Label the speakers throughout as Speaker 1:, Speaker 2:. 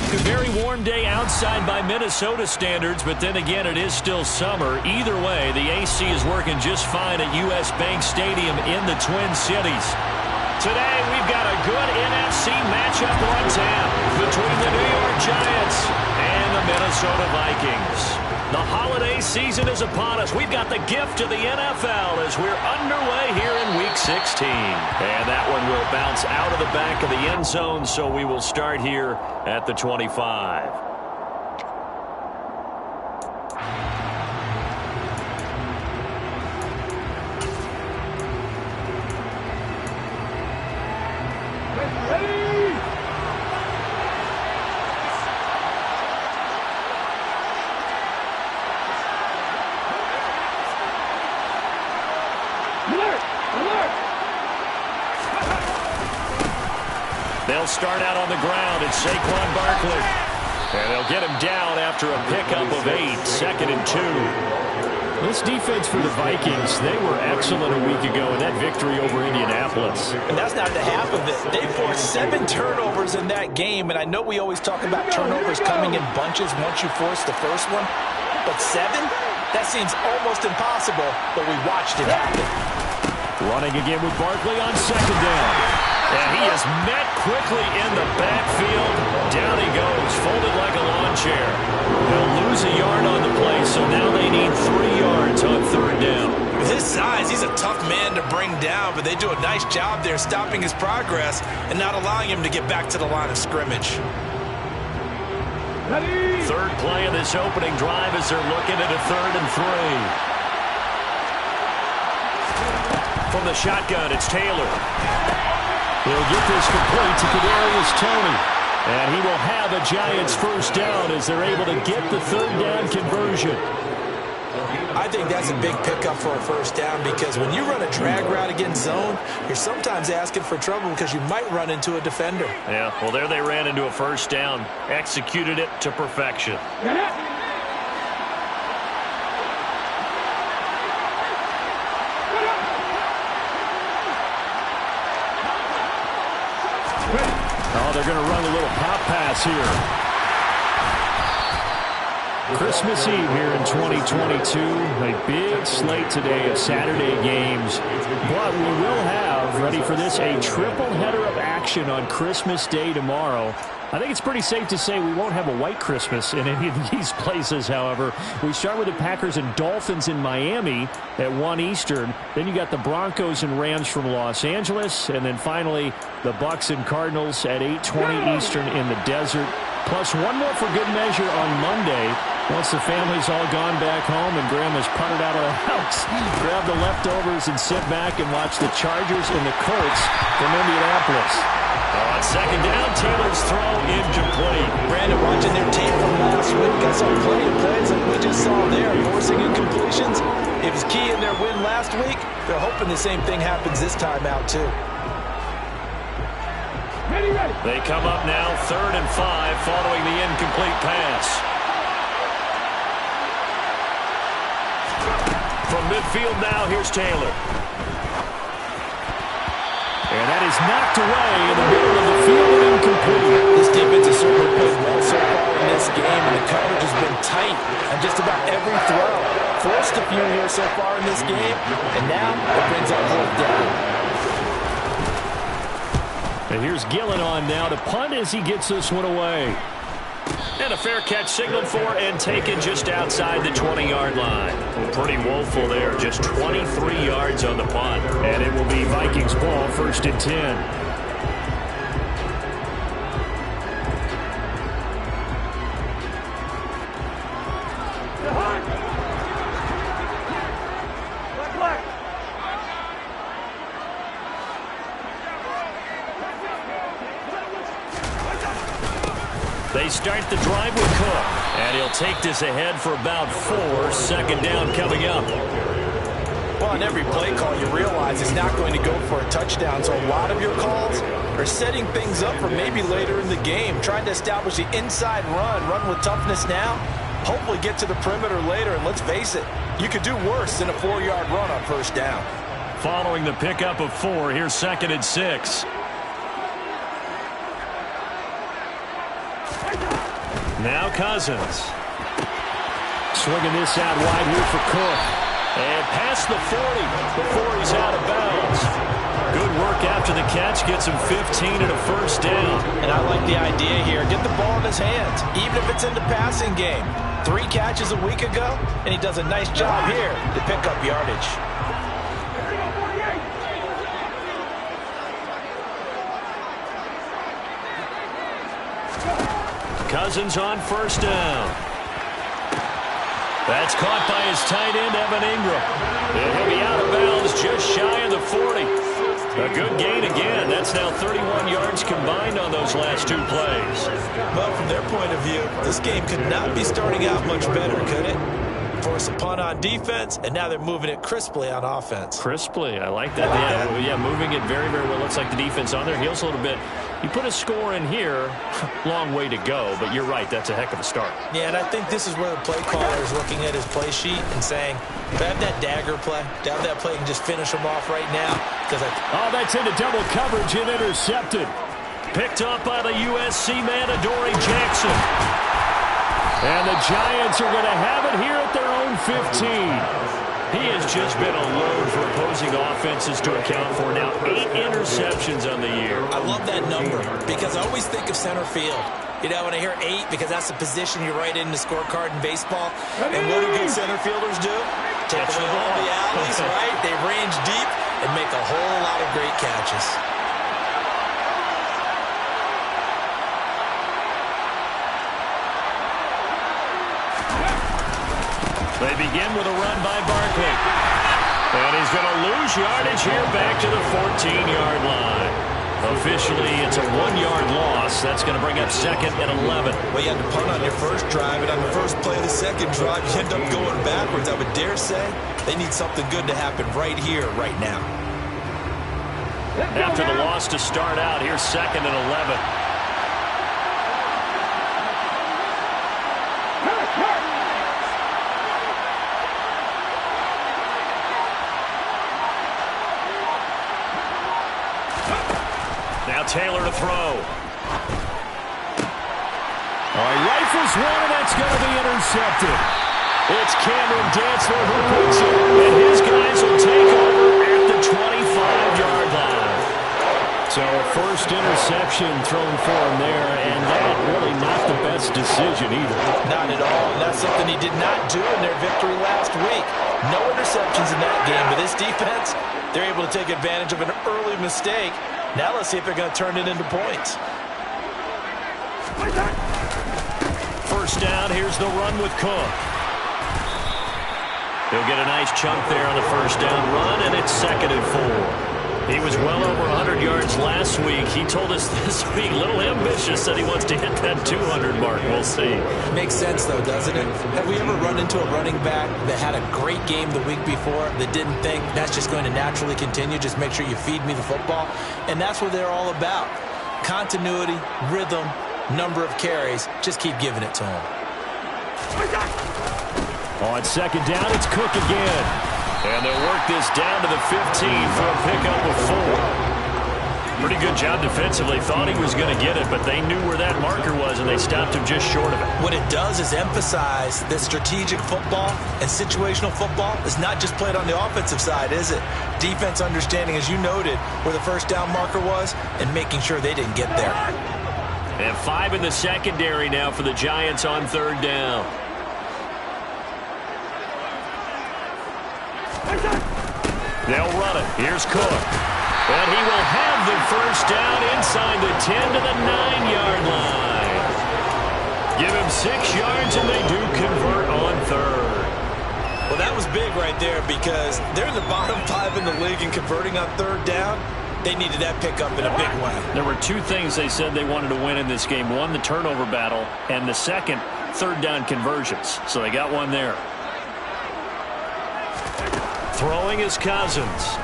Speaker 1: A very warm day outside by Minnesota standards, but then again, it is still summer. Either way, the AC is working just fine at U.S. Bank Stadium in the Twin Cities. Today, we've got a good NFC matchup on tap between the New York Giants and the Minnesota Vikings. The holiday season is upon us. We've got the gift of the NFL as we're underway here in Week 16. And that one will bounce out of the back of the end zone, so we will start here at the 25. They'll start out on the ground. It's Saquon Barkley. And they'll get him down after a pickup of 8, 2nd and 2.
Speaker 2: This defense for the Vikings, they were excellent a week ago in that victory over Indianapolis.
Speaker 3: And that's not the half of it. They forced 7 turnovers in that game, and I know we always talk about turnovers coming in bunches once you force the first one. But 7? That seems almost impossible, but we watched it happen.
Speaker 2: Running again with Barkley on 2nd down.
Speaker 1: And he is met quickly in the backfield. Down he goes, folded like a lawn chair. They'll lose a yard on the play, so now they need 3 yards on 3rd down.
Speaker 3: With his size, he's a tough man to bring down, but they do a nice job there stopping his progress and not allowing him to get back to the line of scrimmage.
Speaker 1: Third play of this opening drive as they're looking at a 3rd and 3. From the shotgun, it's Taylor.
Speaker 2: He'll get this complete to Kadarius Toney. And he will have a Giants first down as they're able to get the 3rd down conversion.
Speaker 3: I think that's a big pickup for a first down because when you run a drag route against zone, you're sometimes asking for trouble because you might run into a defender.
Speaker 1: Yeah, well, there they ran into a first down. Executed it to perfection.
Speaker 2: Oh, they're going to run a little pop pass here. Christmas Eve here in 2022. A big slate today of Saturday games. But we will have, ready for this, a triple header of action on Christmas Day tomorrow. I think it's pretty safe to say we won't have a white Christmas in any of these places, however. We start with the Packers and Dolphins in Miami at 1 Eastern. Then you got the Broncos and Rams from Los Angeles. And then finally, the Bucs and Cardinals at 8:20 Eastern in the desert. Plus one more for good measure on Monday. Once the family's all gone back home and Grandma's putted out of the house, grab the leftovers and sit back and watch the Chargers and the Colts from Indianapolis.
Speaker 1: On 2nd down, Taylor's throw incomplete.
Speaker 3: Brandon, watching their tape from last week, I saw plenty of plays like we just saw there, forcing incompletions. It was key in their win last week. They're hoping the same thing happens this time out, too.
Speaker 1: Ready. They come up now, 3rd and 5, following the incomplete pass. From midfield now, here's Taylor.
Speaker 2: And that is knocked away in the middle of the field and incomplete.
Speaker 3: This defense has certainly played well so far in this game, and the coverage has been tight on just about every throw. Forced a few here so far in this game, and now it brings up 4th down.
Speaker 2: And here's Gillen on now to punt as he gets this one away.
Speaker 1: And a fair catch signaled for and taken just outside the 20-yard line. Pretty woeful there, just 23 yards on the punt.
Speaker 2: And it will be Vikings ball, 1st and 10.
Speaker 1: They start the drive with Cook, and he'll take this ahead for about 4. 2nd down coming up.
Speaker 3: Well, on every play call, you realize it's not going to go for a touchdown, so a lot of your calls are setting things up for maybe later in the game, trying to establish the inside run with toughness now, hopefully get to the perimeter later, and let's face it, you could do worse than a 4-yard run on 1st down.
Speaker 1: Following the pickup of 4, here's 2nd and 6.
Speaker 2: Now Cousins. Swinging this out wide here for Cook. And past the 40 before he's out of bounds. Good work after the catch. Gets him 15 and a first down.
Speaker 3: And I like the idea here. Get the ball in his hands, even if it's in the passing game. 3 catches a week ago, and he does a nice job here to pick up yardage.
Speaker 1: Cousins on first down. That's caught by his tight end, Evan Ingram. And he'll be out of bounds just shy of the 40. A good gain again. That's now 31 yards combined on those last 2 plays.
Speaker 3: Well, from their point of view, this game could not be starting out much better, could it? Force a punt on defense, and now they're moving it crisply on offense.
Speaker 1: Crisply, I like that. Yeah, moving it very, very well. Looks like the defense on their heels a little bit. You put a score in here, long way to go, but you're right, that's a heck of a start.
Speaker 3: Yeah, and I think this is where the play caller is looking at his play sheet and saying, if I have that dagger play, to have that play and just finish them off right now.
Speaker 2: Oh, that's into double coverage and intercepted.
Speaker 1: Picked up by the USC man, Adoree Jackson.
Speaker 2: And the Giants are going to have it here at their own 15.
Speaker 1: He has just been a load for opposing offenses to account for. Now 8 interceptions on the year.
Speaker 3: I love that number because I always think of center field. You know, when I hear 8, because that's the position you write in the scorecard in baseball. And what do good center fielders do? Take the ball in the alleys, right? They range deep and make a whole lot of great catches.
Speaker 1: They begin with a run by Barkley. And he's going to lose yardage here back to the 14-yard line. Officially, it's a 1-yard loss. That's going to bring up 2nd and 11.
Speaker 3: Well, you had to punt on your first drive, and on the first play of the second drive, you end up going backwards. I would dare say they need something good to happen right here, right now.
Speaker 1: After the loss to start out, here's 2nd and 11. Taylor to throw.
Speaker 2: He rifles one, and that's going to be intercepted.
Speaker 1: It's Cameron Dantzler who puts it, and his guys will take over at the 25-yard line.
Speaker 2: So a first interception thrown for him there, and that really not the best decision either.
Speaker 3: Not at all, and that's something he did not do in their victory last week. No interceptions in that game, but this defense, they're able to take advantage of an early mistake. Now let's see if they're going to turn it into points.
Speaker 1: First down, here's the run with Cook. He'll get a nice chunk there on the first down run, and it's 2nd and 4. He was well over 100 yards last week. He told us this week, a little ambitious, that he wants to hit that 200 mark. We'll see.
Speaker 3: Makes sense, though, doesn't it? Have we ever run into a running back that had a great game the week before that didn't think that's just going to naturally continue? Just make sure you feed me the football. And that's what they're all about. Continuity, rhythm, number of carries. Just keep giving it to him.
Speaker 2: On 2nd down, it's Cook again.
Speaker 1: And they'll work this down to the 15 for a pickup of 4. Pretty good job defensively. Thought he was going to get it, but they knew where that marker was, and they stopped him just short of it.
Speaker 3: What it does is emphasize that strategic football and situational football is not just played on the offensive side, is it? Defense understanding, as you noted, where the first down marker was and making sure they didn't get there.
Speaker 1: And 5 in the secondary now for the Giants on 3rd down. They'll run it. Here's Cook. And he will have the first down inside the 10 to the 9-yard line. Give him 6 yards, and they do convert on 3rd.
Speaker 3: Well, that was big right there because they're in the bottom 5 in the league and converting on 3rd down. They needed that pickup in a big way.
Speaker 1: There were 2 things they said they wanted to win in this game. One, the turnover battle, and the second, 3rd down conversions. So they got one there. Throwing is Cousins.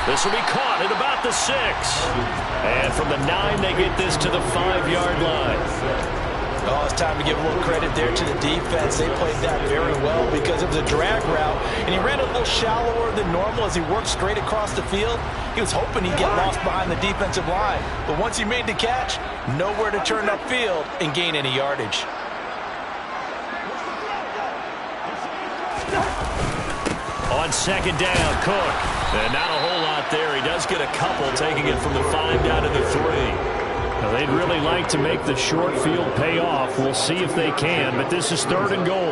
Speaker 1: This will be caught at about the 6. And from the 9, they get this to the 5-yard line.
Speaker 3: Oh, it's time to give a little credit there to the defense. They played that very well because it was a drag route, and he ran a little shallower than normal as he worked straight across the field. He was hoping he'd get lost behind the defensive line, but once he made the catch, nowhere to turn upfield and gain any yardage.
Speaker 1: On second down, Cook. And not a whole lot there. He does get a couple, taking it from the 5 down to the 3.
Speaker 2: Now, they'd really like to make the short field pay off. We'll see if they can, but this is 3rd and goal.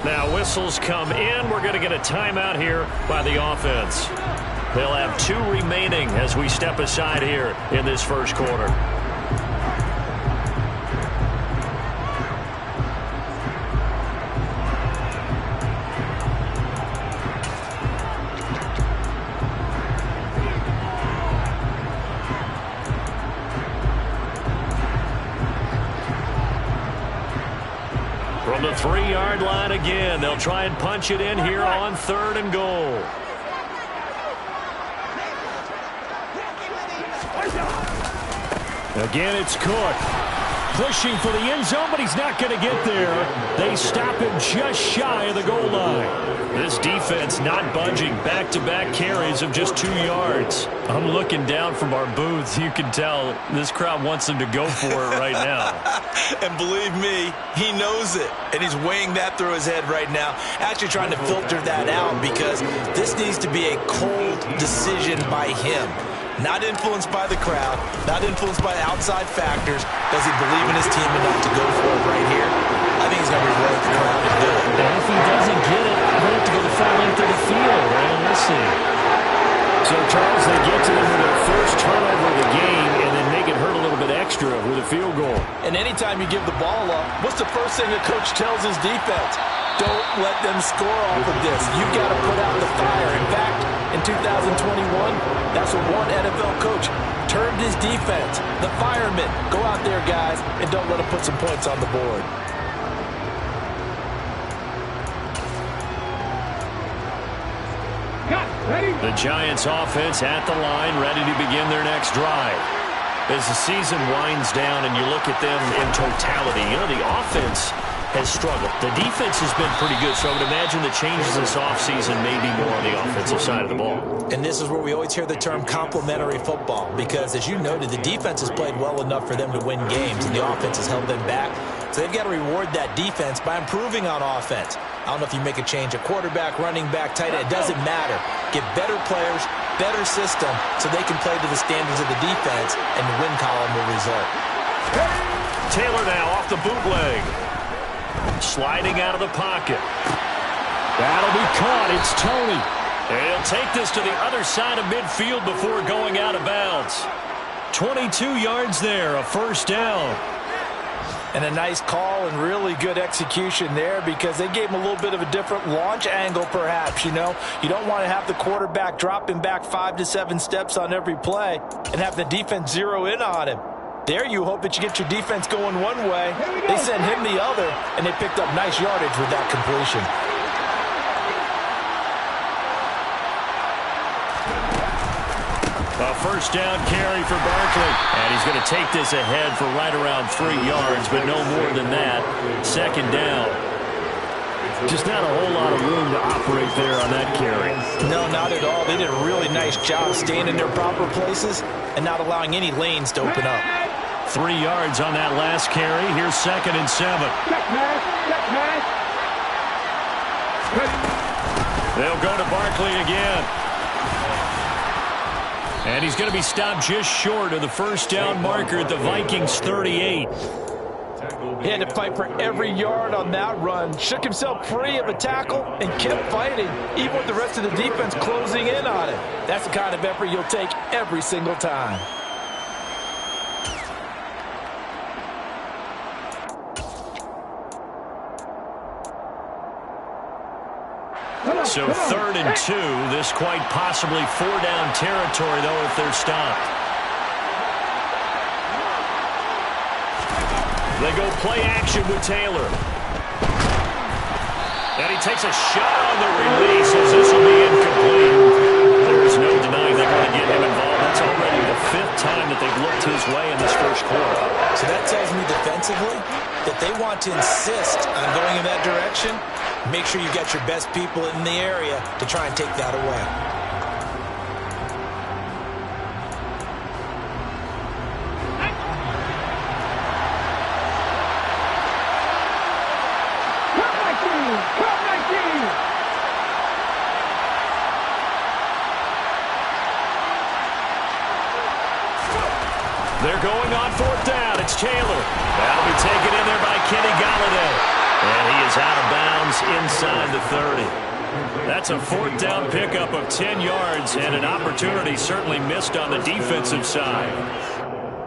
Speaker 1: Now whistles come in. We're going to get a timeout here by the offense. They'll have 2 remaining as we step aside here in this first quarter. From the 3-yard line again, they'll try and punch it in here on 3rd and goal.
Speaker 2: Again, it's Cook. Pushing for the end zone, but he's not going to get there. They stop him just shy of the goal line.
Speaker 1: This defense not budging. Back-to-back carries of just 2 yards. I'm looking down from our booths. You can tell this crowd wants them to go for it right now.
Speaker 3: And believe me, he knows it. And he's weighing that through his head right now. Actually trying to filter that out because this needs to be a cold decision by him. Not influenced by the crowd, not influenced by outside factors. Does he believe in his team enough to go for it right here? I think he's going to reward the crowd to do it.
Speaker 2: And if he doesn't get it, he'll have to go the far length of the field. And we'll see. So, Charles, they get to them with their first turnover of the game and then make it hurt a little bit extra with a field goal.
Speaker 3: And anytime you give the ball up, what's the first thing a coach tells his defense? Don't let them score off of this. You've got to put out the fire. In fact, in 2021, that's what one NFL coach termed his defense. The firemen. Go out there, guys, and don't let them put some points on the board.
Speaker 1: The Giants offense at the line, ready to begin their next drive. As the season winds down and you look at them in totality, you know, the offense has struggled. The defense has been pretty good, so I would imagine the changes this offseason may be more on the offensive side of the ball.
Speaker 3: And this is where we always hear the term complementary football because, as you noted, the defense has played well enough for them to win games, and the offense has held them back. So they've got to reward that defense by improving on offense. I don't know if you make a change at quarterback, running back, tight end. It doesn't matter. Get better players, better system, so they can play to the standards of the defense, and the win column will result.
Speaker 1: Taylor now off the bootleg. Sliding out of the pocket.
Speaker 2: That'll be caught. It's Tony.
Speaker 1: And he'll take this to the other side of midfield before going out of bounds. 22 yards there, a first down.
Speaker 3: And a nice call and really good execution there because they gave him a little bit of a different launch angle perhaps, you know. You don't want to have the quarterback dropping back 5 to 7 steps on every play and have the defense zero in on him. There you hope that you get your defense going one way. They send him the other, and they picked up nice yardage with that completion.
Speaker 1: A first down carry for Barkley. And he's going to take this ahead for right around 3 yards, but no more than that. Second down.
Speaker 2: Just not a whole lot of room to operate there on that carry.
Speaker 3: No, not at all. They did a really nice job staying in their proper places and not allowing any lanes to open up.
Speaker 1: 3 yards on that last carry. Here's 2nd and 7. They'll go to Barkley again. And he's going to be stopped just short of the first down marker at the Vikings 38.
Speaker 3: He had to fight for every yard on that run. Shook himself free of a tackle and kept fighting, even with the rest of the defense closing in on him. That's the kind of effort you'll take every single time.
Speaker 1: So 3rd and 2. This quite possibly 4-down territory, though, if they're stopped. They go play action with Taylor. And he takes a shot on the release as this will be incomplete. There's no denying they're going to get him involved. That's already the 5th time that they've looked his way in this first quarter.
Speaker 3: So that tells me defensively that they want to insist on going in that direction. Make sure you got your best people in the area to try and take that away.
Speaker 1: They're going on fourth down. It's Taylor. That'll be taken in there by Kenny Golladay. And he is out of bounds inside the 30. That's a fourth down pickup of 10 yards and an opportunity certainly missed on the defensive side.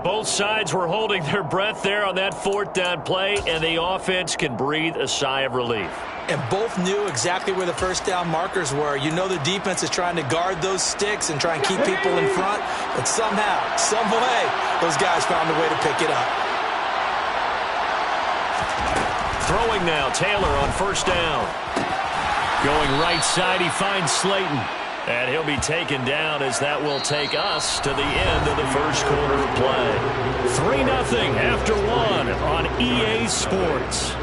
Speaker 1: Both sides were holding their breath there on that fourth down play, and the offense can breathe a sigh of relief.
Speaker 3: And both knew exactly where the first down markers were. You know the defense is trying to guard those sticks and try and keep people in front. But somehow, some way, those guys found a way to pick it up.
Speaker 1: Throwing now, Taylor on first down. Going right side, he finds Slayton. And he'll be taken down as that will take us to the end of the first quarter of play. 3-0 after one on EA Sports.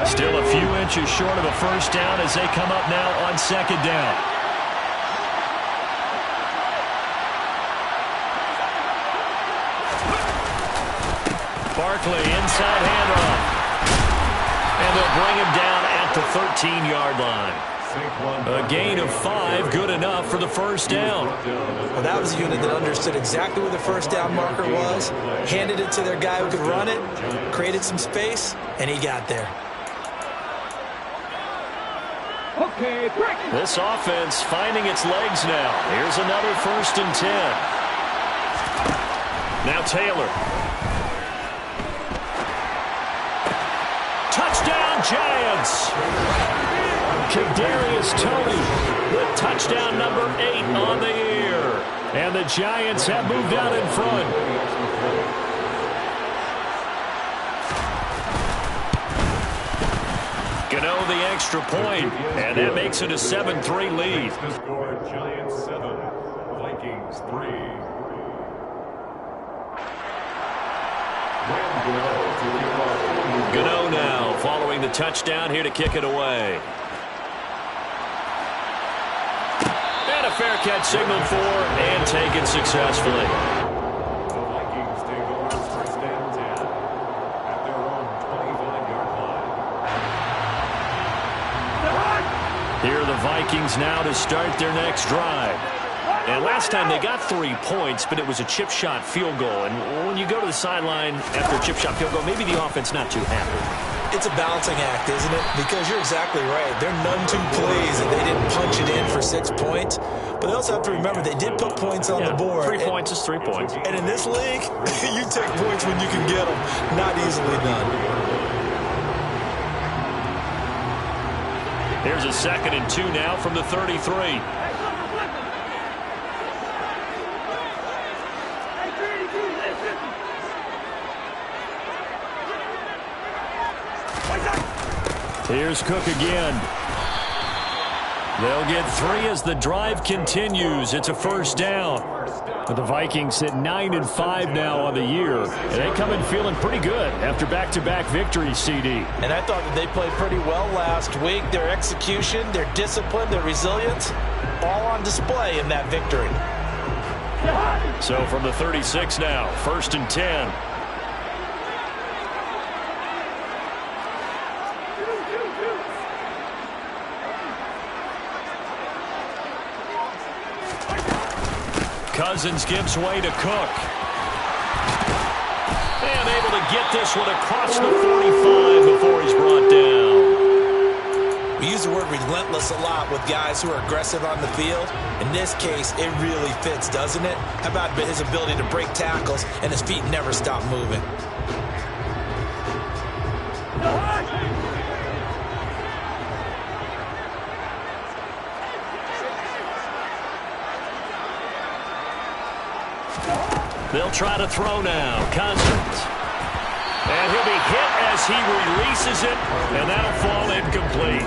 Speaker 1: Still a few inches short of a first down as they come up now on second down. Barkley inside handoff. And they'll bring him down at the 13-yard line. A gain of 5, good enough for the first down.
Speaker 3: Well, that was a unit that understood exactly where the first down marker was, handed it to their guy who could run it, created some space, and he got there.
Speaker 1: This offense finding its legs now. Here's another 1st and 10. Now Taylor. Touchdown Giants. Kadarius Toney with touchdown number 8 on the year. And the Giants have moved out in front. Gano the extra point, and that makes it a 7-3 lead.
Speaker 4: Score Giants 7, Vikings 3.
Speaker 1: Gano now following the touchdown here to kick it away. And a fair catch signaled for and taken successfully.
Speaker 4: The Vikings take over first and 10 at their own 25-yard line.
Speaker 1: Here are the Vikings now to start their next drive. And last time they got 3 points, but it was a chip shot field goal. And when you go to the sideline after a chip shot field goal, maybe the offense not too happy.
Speaker 3: It's a balancing act, isn't it? Because you're exactly right. They're none too pleased that they didn't punch it in for 6 points. But they also have to remember they did put points on the board.
Speaker 1: 3 points is 3 points.
Speaker 3: And in this league, you take points when you can get them. Not easily done.
Speaker 1: Here's a 2nd and 2 now from the 33. Here's Cook again. They'll get 3 as the drive continues. It's a first down.
Speaker 2: But the Vikings sit 9-5 now on the year. And they come in feeling pretty good after back-to-back victories, CD.
Speaker 3: And I thought that they played pretty well last week. Their execution, their discipline, their resilience, all on display in that victory.
Speaker 1: So from the 36 now, 1st and 10. Cousins gives way to Cook. And able to get this one across the 45 before he's brought down.
Speaker 3: We use the word relentless a lot with guys who are aggressive on the field. In this case, it really fits, doesn't it? How about his ability to break tackles and his feet never stop moving?
Speaker 1: They'll try to throw now. Cousins. And he'll be hit as he releases it, and that'll fall incomplete.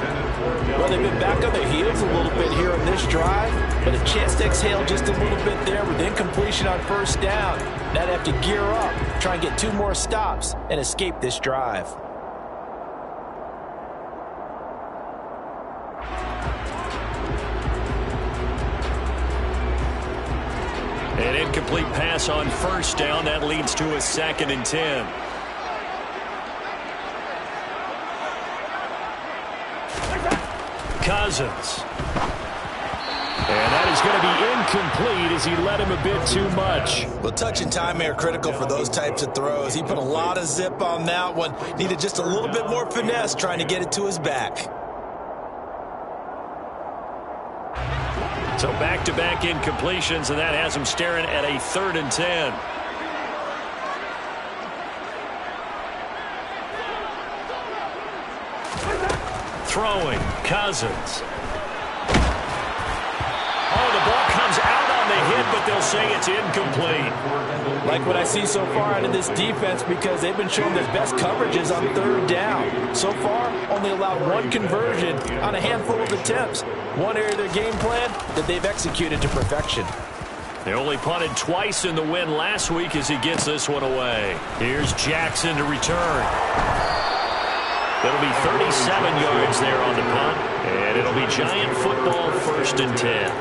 Speaker 3: Well, they've been back on their heels a little bit here in this drive, but a chance to exhale just a little bit there with incompletion on first down. Now they have to gear up, try and get 2 more stops, and escape this drive.
Speaker 1: An incomplete pass on first down. That leads to a 2nd and 10. Cousins. And that is going to be incomplete as he led him a bit too much.
Speaker 3: Well, touch and time are critical for those types of throws. He put a lot of zip on that one. Needed just a little bit more finesse trying to get it to his back.
Speaker 1: So back-to-back incompletions, and that has him staring at a 3rd and 10. Throwing, Cousins. Oh, the ball comes out on the hit, but they'll say it's incomplete.
Speaker 3: Like what I see so far out of this defense, because they've been showing their best coverages on 3rd down. So far, only allowed 1 conversion on a handful of attempts. One area of their game plan that they've executed to perfection.
Speaker 1: They only punted twice in the win last week as he gets this one away. Here's Jackson to return. It'll be 37 yards there on the punt, and it'll be Giant football 1st and 10.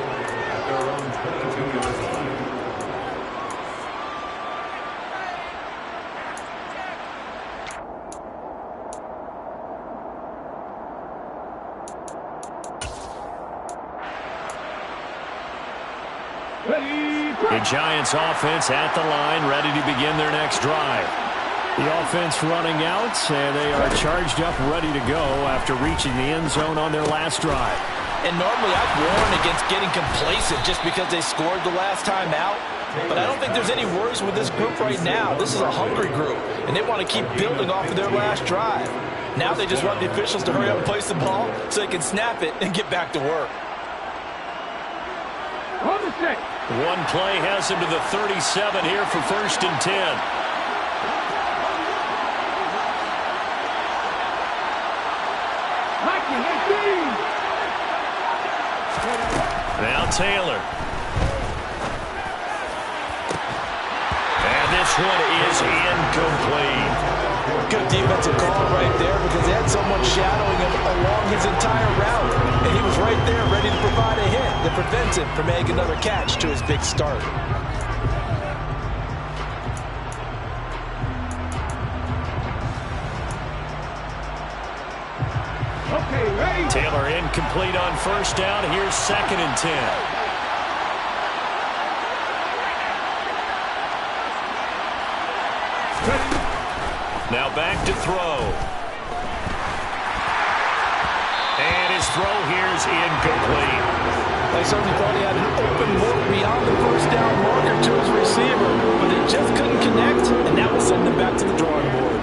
Speaker 1: The Giants offense at the line, ready to begin their next drive.
Speaker 2: The offense running out, and they are charged up, ready to go after reaching the end zone on their last drive.
Speaker 3: And normally I've warned against getting complacent just because they scored the last time out. But I don't think there's any worries with this group right now. This is a hungry group, and they want to keep building off of their last drive. Now they just want the officials to hurry up and place the ball so they can snap it and get back to work.
Speaker 1: One play has him to the 37 here for 1st and 10. Now Taylor. And this one is incomplete.
Speaker 3: Good defensive call right there because they had someone shadowing him along his entire route. And he was right there ready to provide a hit that prevents him from making another catch to his big start.
Speaker 1: Taylor incomplete on first down. Here's 2nd and 10. Now back to throw. And his throw here is incomplete.
Speaker 3: They certainly thought he had an open look beyond the first down marker to his receiver, but they just couldn't connect, and that will send them back to the drawing board.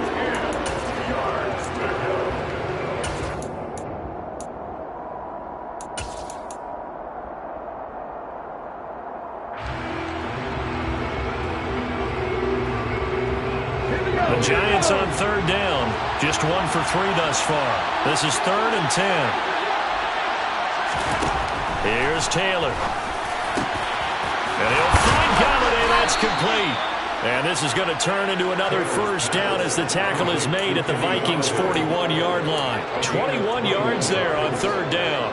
Speaker 1: The Giants on 3rd down. Just 1 for 3 thus far. This is 3rd and 10. Here's Taylor. And he'll find Golladay. That's complete. And this is going to turn into another first down as the tackle is made at the Vikings' 41-yard line. 21 yards there on 3rd down.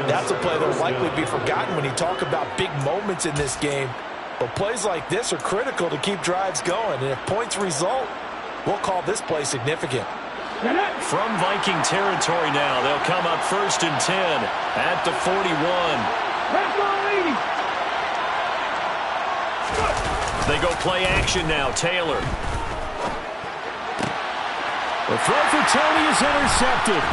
Speaker 3: That's a play that will likely be forgotten when you talk about big moments in this game. But plays like this are critical to keep drives going. And if points result, we'll call this play significant.
Speaker 1: From Viking territory now, they'll come up 1st and 10 at the 41. They go play action now. Taylor.
Speaker 2: The throw for Tony is intercepted.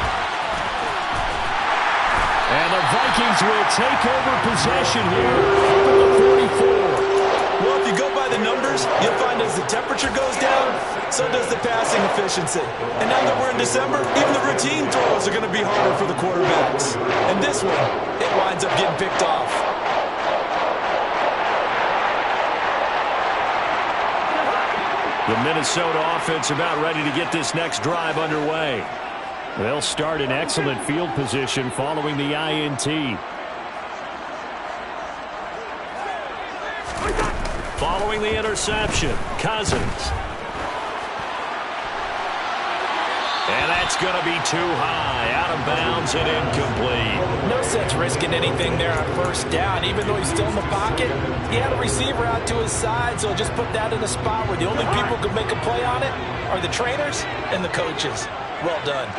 Speaker 2: And the Vikings will take over possession here up at the 44.
Speaker 3: Well, if you go by the numbers, you'll find as the temperature goes down, so does the passing efficiency. And now that we're in December, even the routine throws are going to be harder for the quarterbacks. And this one, it winds up getting picked off.
Speaker 1: The Minnesota offense about ready to get this next drive underway. They'll start in excellent field position following the INT. Following the interception, Cousins. And that's going to be too high, out of bounds and incomplete.
Speaker 3: No sense risking anything there on first down. Even though he's still in the pocket, he had a receiver out to his side, so just put that in a spot where the only people who can make a play on it are the trainers and the coaches. Well done.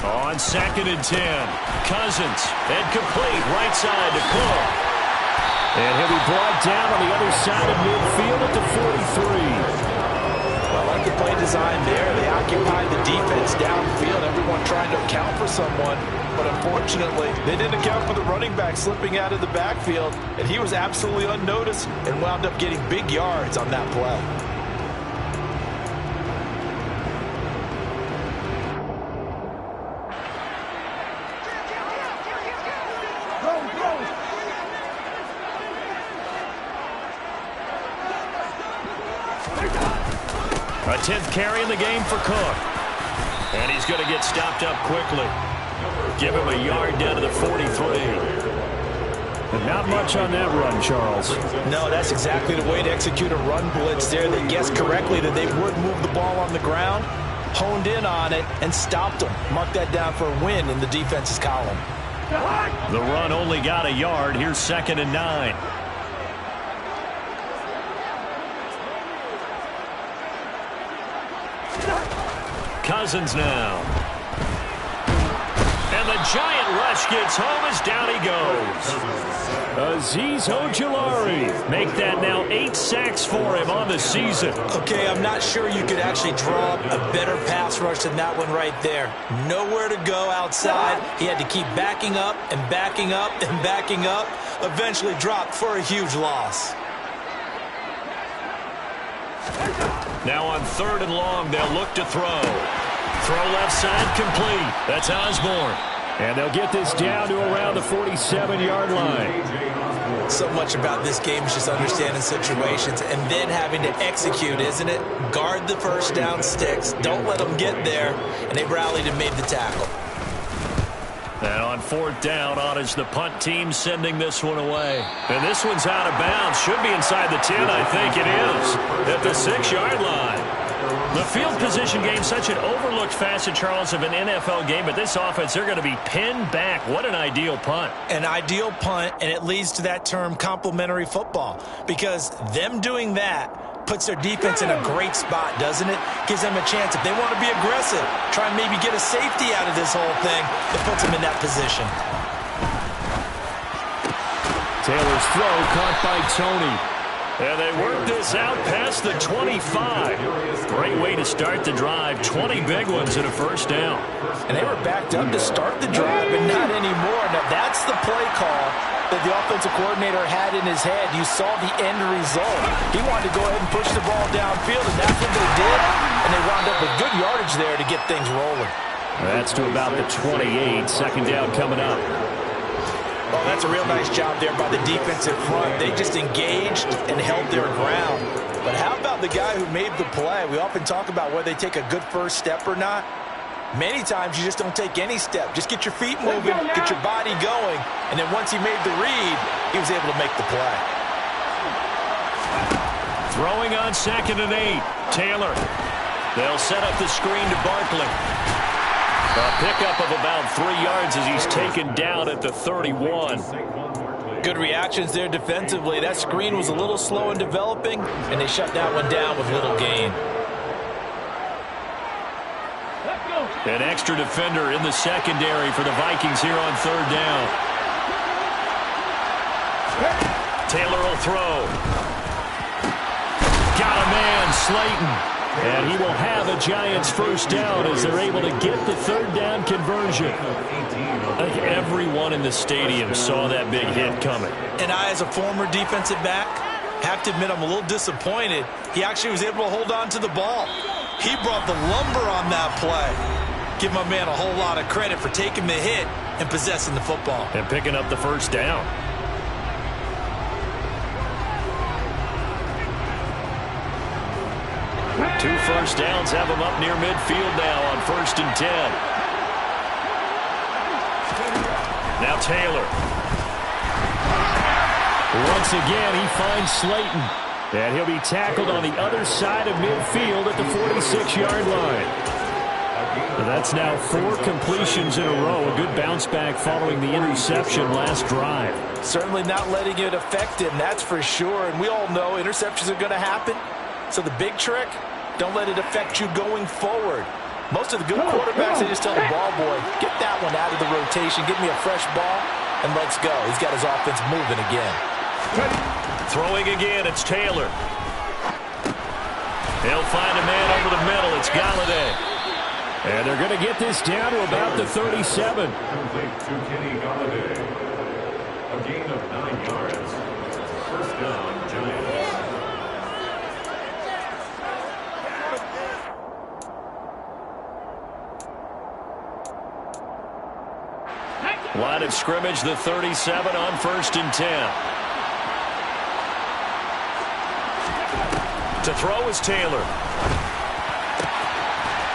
Speaker 1: On 2nd and 10, Cousins, incomplete, right side to Cook. And he'll be brought down on the other side of midfield at the 43.
Speaker 3: I like the play design there. They occupied the defense downfield, everyone trying to account for someone. But unfortunately, they didn't account for the running back slipping out of the backfield, and he was absolutely unnoticed and wound up getting big yards on that play.
Speaker 1: A 10th carry in the game for Cook. And he's going to get stopped up quickly. Give him a yard down to the 43.
Speaker 2: And not much on that run, Charles.
Speaker 3: No, that's exactly the way to execute a run blitz there. They guessed correctly that they would move the ball on the ground, honed in on it, and stopped them. Mark that down for a win in the defense's column.
Speaker 1: The run only got a yard. Here's 2nd and 9. Cousins now. And the giant rush gets home as down he goes. Azeez Ojulari. Make that now 8 sacks for him on the season.
Speaker 3: Okay, I'm not sure you could actually draw up a better pass rush than that one right there. Nowhere to go outside. He had to keep backing up and backing up and backing up. Eventually dropped for a huge loss.
Speaker 1: Now on 3rd and long, they'll look to throw. Throw left side complete. That's Osborne.
Speaker 2: And they'll get this down to around the 47-yard line.
Speaker 3: So much about this game is just understanding situations and then having to execute, isn't it? Guard the first down sticks. Don't let them get there. And they rallied and made the tackle.
Speaker 1: And on 4th down, on is the punt team sending this one away. And this one's out of bounds. Should be inside the 10, I think it is. At the 6-yard line. The field position game, such an overlooked facet, Charles, of an NFL game. But this offense, they're going to be pinned back. What an ideal punt.
Speaker 3: An ideal punt, and it leads to that term complementary football. Because them doing that puts their defense in a great spot, doesn't it? Gives them a chance. If they want to be aggressive, try and maybe get a safety out of this whole thing, it puts them in that position.
Speaker 2: Taylor's throw caught by Tony.
Speaker 1: And they work this out past the 25. Great way to start the drive. 20 big ones and a first down.
Speaker 3: And they were backed up to start the drive, but not anymore. Now, that's the play call that the offensive coordinator had in his head. You saw the end result. He wanted to go ahead and push the ball downfield, and that's what they did. And they wound up with good yardage there to get things rolling.
Speaker 2: That's to about the 28. 2nd down coming up.
Speaker 3: Oh, that's a real nice job there by the defensive front. They just engaged and held their ground. But how about the guy who made the play? We often talk about whether they take a good first step or not. Many times you just don't take any step. Just get your feet moving, get your body going, and then once he made the read, he was able to make the play.
Speaker 1: Throwing on 2nd and 8. Taylor. They'll set up the screen to Barkley. A pickup of about 3 yards as he's taken down at the 31.
Speaker 3: Good reactions there defensively. That screen was a little slow in developing, and they shut that one down with little gain.
Speaker 1: An extra defender in the secondary for the Vikings here on 3rd down. Taylor will throw. Got a man, Slayton. And he will have a Giants first down as they're able to get the 3rd down conversion. I think everyone in the stadium saw that big hit coming.
Speaker 3: And I, as a former defensive back, have to admit I'm a little disappointed. He actually was able to hold on to the ball. He brought the lumber on that play. Give my man a whole lot of credit for taking the hit, and possessing the football.
Speaker 1: And picking up the first down. Two first downs have him up near midfield now on 1st and 10. Now Taylor.
Speaker 2: Once again, he finds Slayton. And he'll be tackled on the other side of midfield at the 46-yard line. And that's now 4 completions in a row. A good bounce back following the interception last drive.
Speaker 3: Certainly not letting it affect him, that's for sure. And we all know interceptions are going to happen. So the big trick, don't let it affect you going forward. Most of the good quarterbacks, they just tell the ball boy, get that one out of the rotation, give me a fresh ball, and let's go. He's got his offense moving again.
Speaker 1: Throwing again, it's Taylor. He'll find a man over the middle. It's Galladay.
Speaker 2: And they're going to get this down to about the 37.
Speaker 4: Complete to Kenny Galladay. A gain of 9 yards. First down, Giants.
Speaker 1: Line of scrimmage, the 37 on 1st and 10. To throw is Taylor.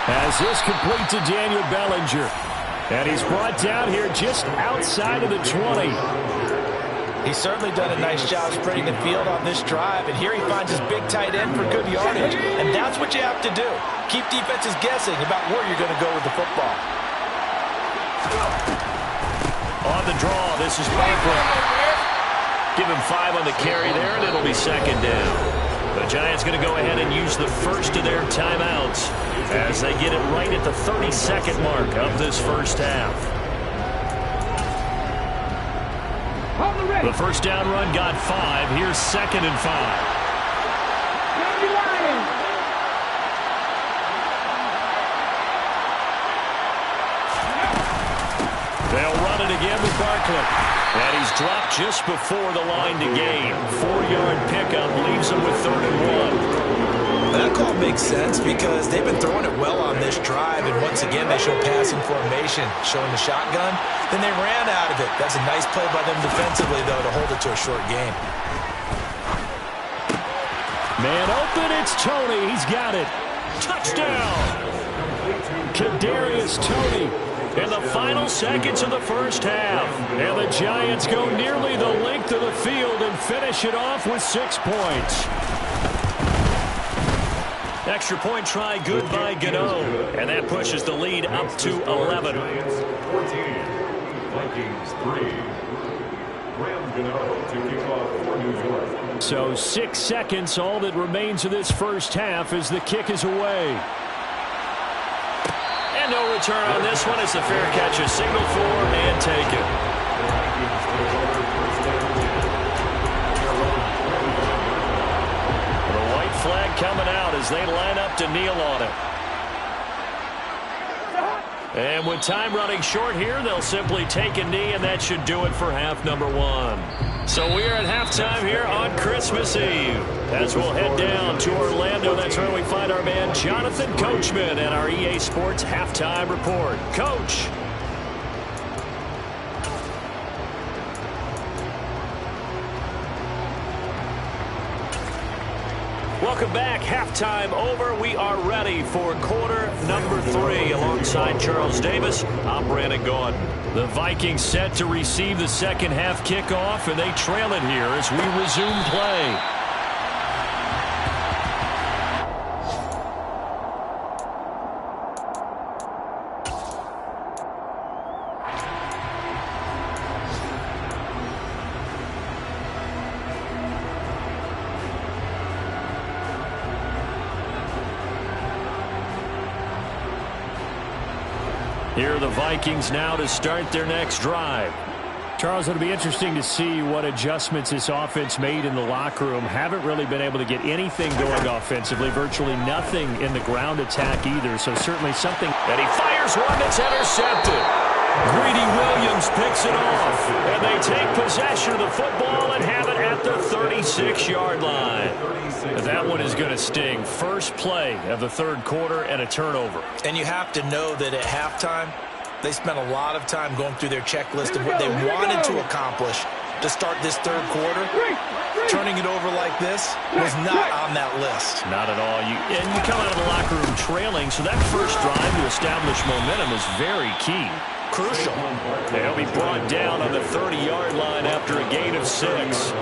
Speaker 2: As this complete to Daniel Bellinger. And he's brought down here just outside of the 20.
Speaker 3: He's certainly done a nice job spreading the field on this drive. And here he finds his big tight end for good yardage. And that's what you have to do. Keep defenses guessing about where you're going to go with the football.
Speaker 1: On the draw, this is Barkley. Give him 5 on the carry there, and it'll be 2nd down. The Giants going to go ahead and use the first of their timeouts as they get it right at the 32nd mark of this first half. The first down run got 5. Here's 2nd and 5. They'll run it again with Barkley. And he's dropped just before the line to gain. 4-yard pickup leaves him with 3rd and 1.
Speaker 3: That call makes sense because they've been throwing it well on this drive. And once again, they show passing formation, showing the shotgun. Then they ran out of it. That's a nice play by them defensively, though, to hold it to a short game.
Speaker 2: Man open, it's Toney. He's got it.
Speaker 1: Touchdown!
Speaker 2: Kadarius Toney.
Speaker 1: In the final seconds of the first half.
Speaker 2: And the Giants go nearly the length of the field and finish it off with 6 points.
Speaker 1: Extra point try good by Gano. And that pushes the lead up to 11.
Speaker 4: Giants 14. Vikings 3. Graham Gano to kick off for New York.
Speaker 2: So 6 seconds, all that remains of this first half as the kick is away.
Speaker 1: And no return on this one. It's a fair catch, a signal for and taken. The white flag coming out as they line up to kneel on it. And with time running short here, they'll simply take a knee, and that should do it for half number 1. So we are at halftime here on Christmas Eve. As we'll head down to Orlando, that's where we find our man Jonathan Coachman and our EA Sports Halftime Report. Coach. Welcome back. Halftime over. We are ready for quarter number 3. Alongside Charles Davis, I'm Brandon Gaudin. The Vikings set to receive the second half kickoff, and they trail it here as we resume play. Here are the Vikings now to start their next drive.
Speaker 2: Charles, it'll be interesting to see what adjustments this offense made in the locker room. Haven't really been able to get anything going offensively. Virtually nothing in the ground attack either. So certainly something.
Speaker 1: And he fires one that's intercepted. Greedy Williams picks it off. And they take possession of the football and have it at the 36-yard line. That one is going to sting. First play of the third quarter and a turnover.
Speaker 3: And you have to know that at halftime, They spent a lot of time going through their checklist of what they wanted to accomplish to start this third quarter. Turning it over like this was not on that list.
Speaker 1: Not at all. And you come out of the locker room trailing, so that first drive to establish momentum is very key.
Speaker 3: Crucial.
Speaker 1: They'll be brought down on the 30-yard line after a gain of 6.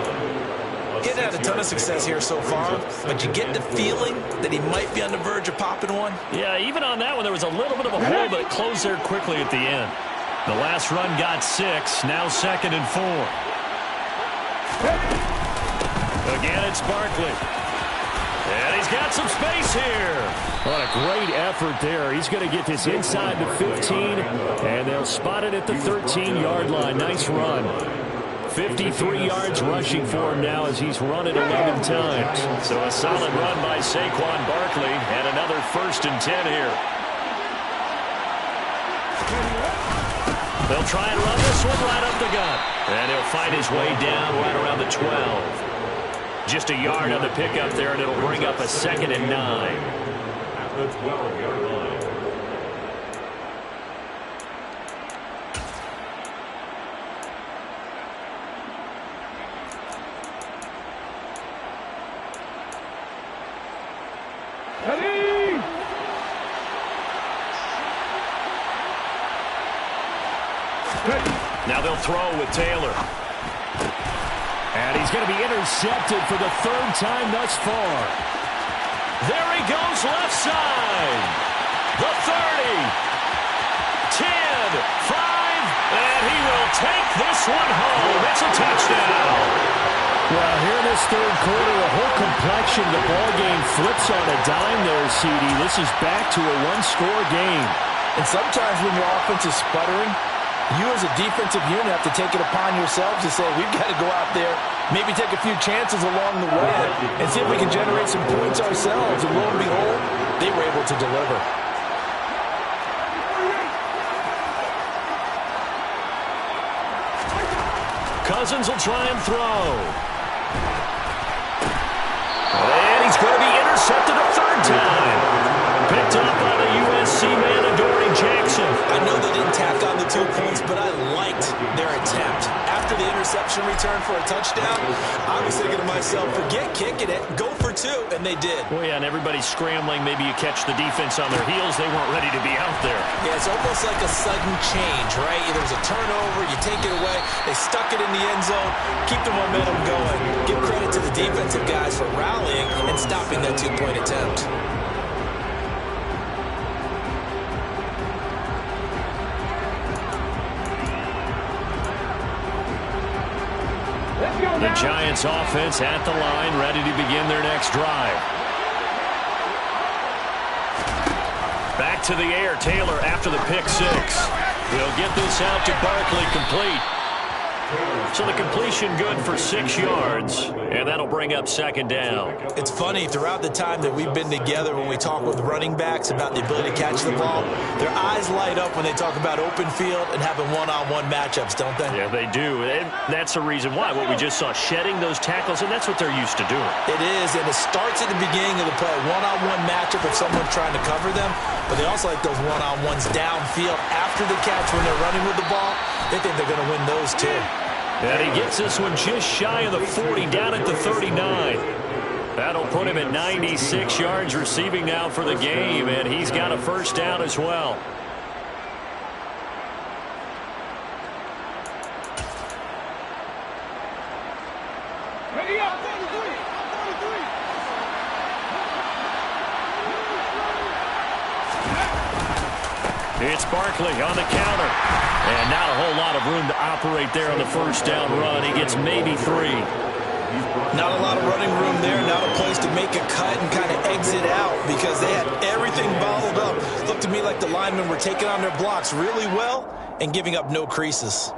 Speaker 3: He's had a ton of success here so far, but you get the feeling that he might be on the verge of popping one.
Speaker 1: Yeah, even on that one, there was a little bit of a hole, but it closed there quickly at the end. The last run got 6, now 2nd and 4. Again, it's Barkley. And he's got some space here.
Speaker 2: What a great effort there. He's going to get this inside the 15, and they'll spot it at the 13-yard line. Nice run. 53 yards rushing for him now as he's run it 11 times.
Speaker 1: So a solid run by Saquon Barkley, and another 1st and 10 here. They'll try and run this one right up the gut. And he'll fight his way down right around the 12. Just a yard on the pickup there, and it'll bring up a 2nd and 9.
Speaker 4: At the 12-yard line.
Speaker 1: Now they'll throw with Taylor.
Speaker 2: And he's going to be intercepted for the 3rd time thus far.
Speaker 1: There he goes left side. The 30. 10. 5. And he will take this one home. It's a touchdown.
Speaker 2: Well, here in this 3rd quarter, the whole complexion of the ball game flips on a dime there, CD. This is back to a one-score game.
Speaker 3: And sometimes when your offense is sputtering, you as a defensive unit have to take it upon yourselves to say, we've got to go out there, maybe take a few chances along the way and see if we can generate some points ourselves. And lo and behold, they were able to deliver.
Speaker 1: Cousins will try and throw. And he's going to be intercepted a 3rd time. Picked up by the USC man, Adoree Jackson.
Speaker 3: I know they didn't tack on the 2 points, but I liked their attempt. After the interception return for a touchdown, I was thinking to myself, forget kicking it, go for 2, and they did.
Speaker 1: Well, yeah, and everybody's scrambling. Maybe you catch the defense on their heels. They weren't ready to be out there.
Speaker 3: Yeah, it's almost like a sudden change, right? There was a turnover, you take it away, they stuck it in the end zone, keep the momentum going. Give credit to the defensive guys for rallying and stopping that 2-point attempt.
Speaker 1: The Giants offense at the line, ready to begin their next drive. Back to the air, Taylor after the pick 6. He'll get this out to Barkley, complete. So the completion good for 6 yards, and that'll bring up 2nd down.
Speaker 3: It's funny, throughout the time that we've been together, when we talk with running backs about the ability to catch the ball, their eyes light up when they talk about open field and having one-on-one matchups, don't they?
Speaker 1: Yeah, they do. And that's the reason why. What we just saw, shedding those tackles, and that's what they're used to doing.
Speaker 3: It is, and it starts at the beginning of the play. One-on-one matchup if someone's trying to cover them, but they also like those one-on-ones downfield after the catch when they're running with the ball. They think they're going to win those too.
Speaker 1: And he gets this one just shy of the 40, down at the 39. That'll put him at 96 yards receiving now for the game, and he's got a 1st down as well. It's Barkley on the counter. And not a whole lot of room to operate there on the 1st down run. He gets maybe 3.
Speaker 3: Not a lot of running room there. Not a place to make a cut and kind of exit out because they had everything bottled up. Looked to me like the linemen were taking on their blocks really well and giving up no creases.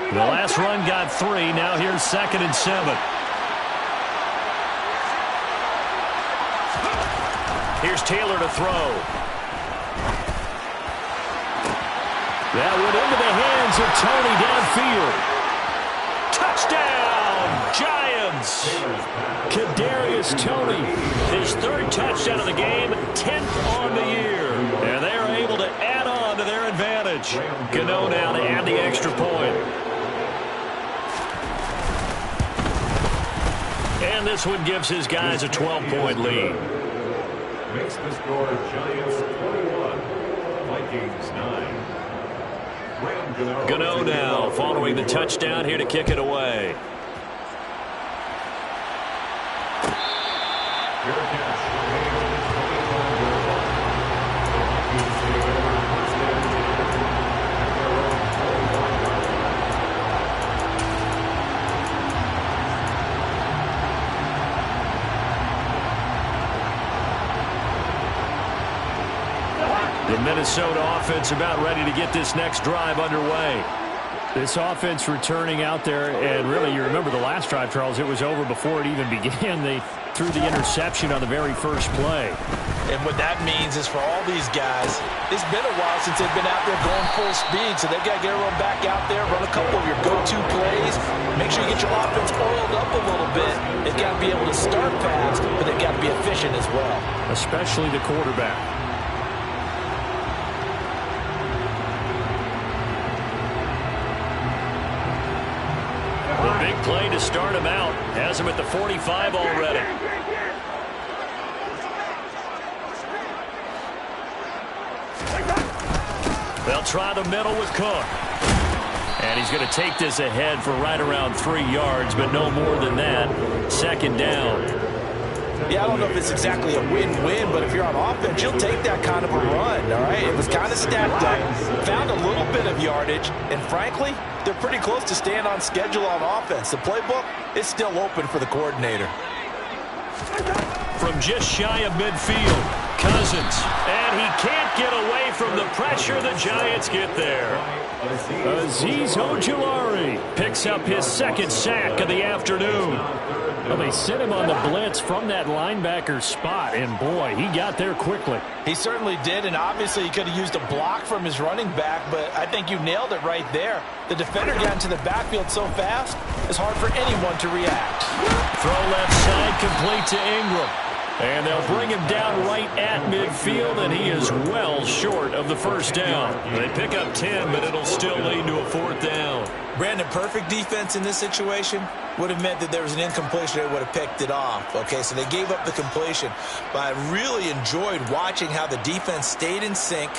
Speaker 1: The last run got 3. Now here's 2nd and 7. Here's Taylor to throw. That went into the hands of Tony downfield. Touchdown! Giants.
Speaker 2: Kadarius Toney,
Speaker 1: His third touchdown of the game, 10th on the year. And they are able to add on to their advantage. Gano now to add the extra point. And this one gives his guys a 12-point lead.
Speaker 4: Makes the score Giants 21, Vikings 9.
Speaker 1: Gano now following the touchdown here to kick it away. The Minnesota offense about ready to get this next drive underway.
Speaker 2: This offense returning out there, and really, you remember the last drive, Charles, it was over before it even began. They threw the interception on the very first play.
Speaker 3: And what that means is for all these guys, it's been a while since they've been out there going full speed, so they've got to get everyone back out there, run a couple of your go-to plays, make sure you get your offense oiled up a little bit. They've got to be able to start fast, but they've got to be efficient as well.
Speaker 2: Especially the quarterback.
Speaker 1: The big play to start him out. Has him at the 45 already. They'll try the middle with Cook. And he's going to take this ahead for right around 3 yards, but no more than that. Second down.
Speaker 3: Yeah, I don't know if it's exactly a win-win, but if you're on offense, you'll take that kind of a run, all right? It was kind of stacked up, found a little bit of yardage, and frankly, they're pretty close to staying on schedule on offense. The playbook is still open for the coordinator.
Speaker 1: From just shy of midfield, Cousins. And he can't get away from the pressure. The Giants get there.
Speaker 2: Azeez Ojulari
Speaker 1: Picks up his second sack of the afternoon.
Speaker 2: Well, they sent him on the blitz from that linebacker spot, and boy, he got there quickly.
Speaker 3: He certainly did, and obviously he could have used a block from his running back, but I think you nailed it right there. The defender got into the backfield so fast, it's hard for anyone to react.
Speaker 1: Throw left side, complete to Ingram. And they'll bring him down right at midfield, and he is well short of the first down. They pick up 10, but it'll still lead to a fourth down.
Speaker 3: Brandon, perfect defense in this situation would have meant that there was an incompletion. They would have picked it off. Okay, so they gave up the completion. But I really enjoyed watching how the defense stayed in sync,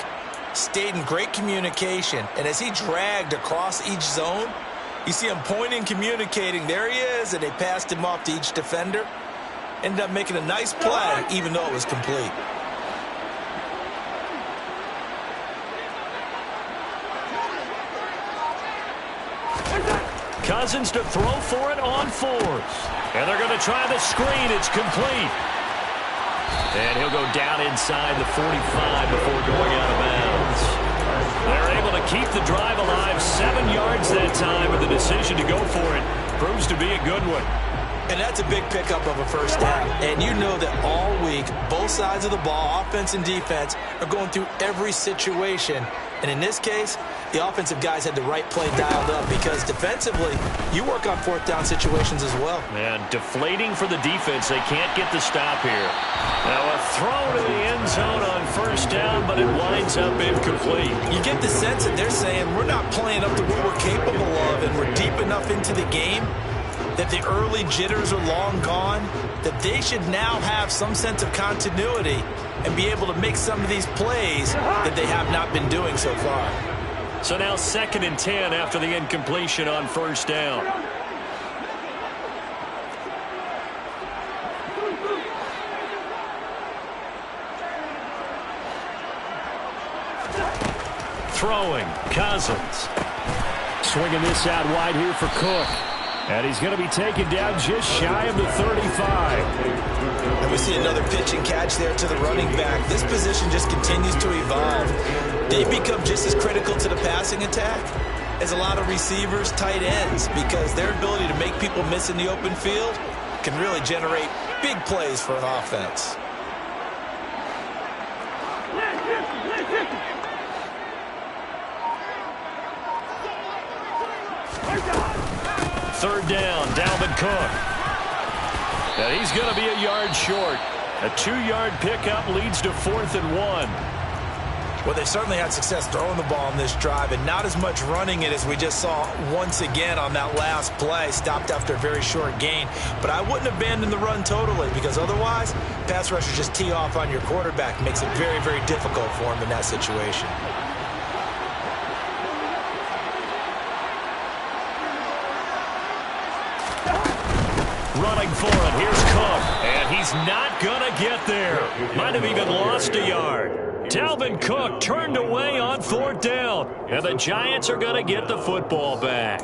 Speaker 3: stayed in great communication. And as he dragged across each zone, you see him pointing, communicating. There he is, and they passed him off to each defender. Ended up making a nice play, even though it was complete.
Speaker 1: Cousins to throw for it on fours. And they're going to try the screen. It's complete. And he'll go down inside the 45 before going out of bounds. They're able to keep the drive alive 7 yards that time, but the decision to go for it proves to be a good one.
Speaker 3: And that's a big pickup of a first down. And you know that all week, both sides of the ball, offense and defense, are going through every situation. And in this case, the offensive guys had the right play dialed up because defensively, you work on fourth down situations as well.
Speaker 1: Man, deflating for the defense. They can't get the stop here. Now a throw to the end zone on first down, but it winds up incomplete.
Speaker 3: You get the sense that they're saying we're not playing up to what we're capable of, and we're deep enough into the game that the early jitters are long gone, that they should now have some sense of continuity and be able to make some of these plays that they have not been doing so far.
Speaker 1: So now 2nd and 10 after the incompletion on first down. Throwing, Cousins.
Speaker 2: Swinging this out wide here for Cook. And he's going to be taken down just shy of the 35.
Speaker 3: And we see another pitch and catch there to the running back. This position just continues to evolve. They become just as critical to the passing attack as a lot of receivers, tight ends, because their ability to make people miss in the open field can really generate big plays for an offense.
Speaker 1: third down, Dalvin Cook. And he's going to be a yard short. A 2-yard pickup leads to 4th and 1.
Speaker 3: Well, they certainly had success throwing the ball in this drive, and not as much running it as we just saw once again on that last play. Stopped after a very short gain. But I wouldn't abandon the run totally, because otherwise, pass rushers just tee off on your quarterback. Makes it very, very difficult for him in that situation.
Speaker 1: Running for it. Here's Cook. And he's not going to get there. Might have even lost a yard. Dalvin Cook turned away on 4th down. And the Giants are going to get the football back.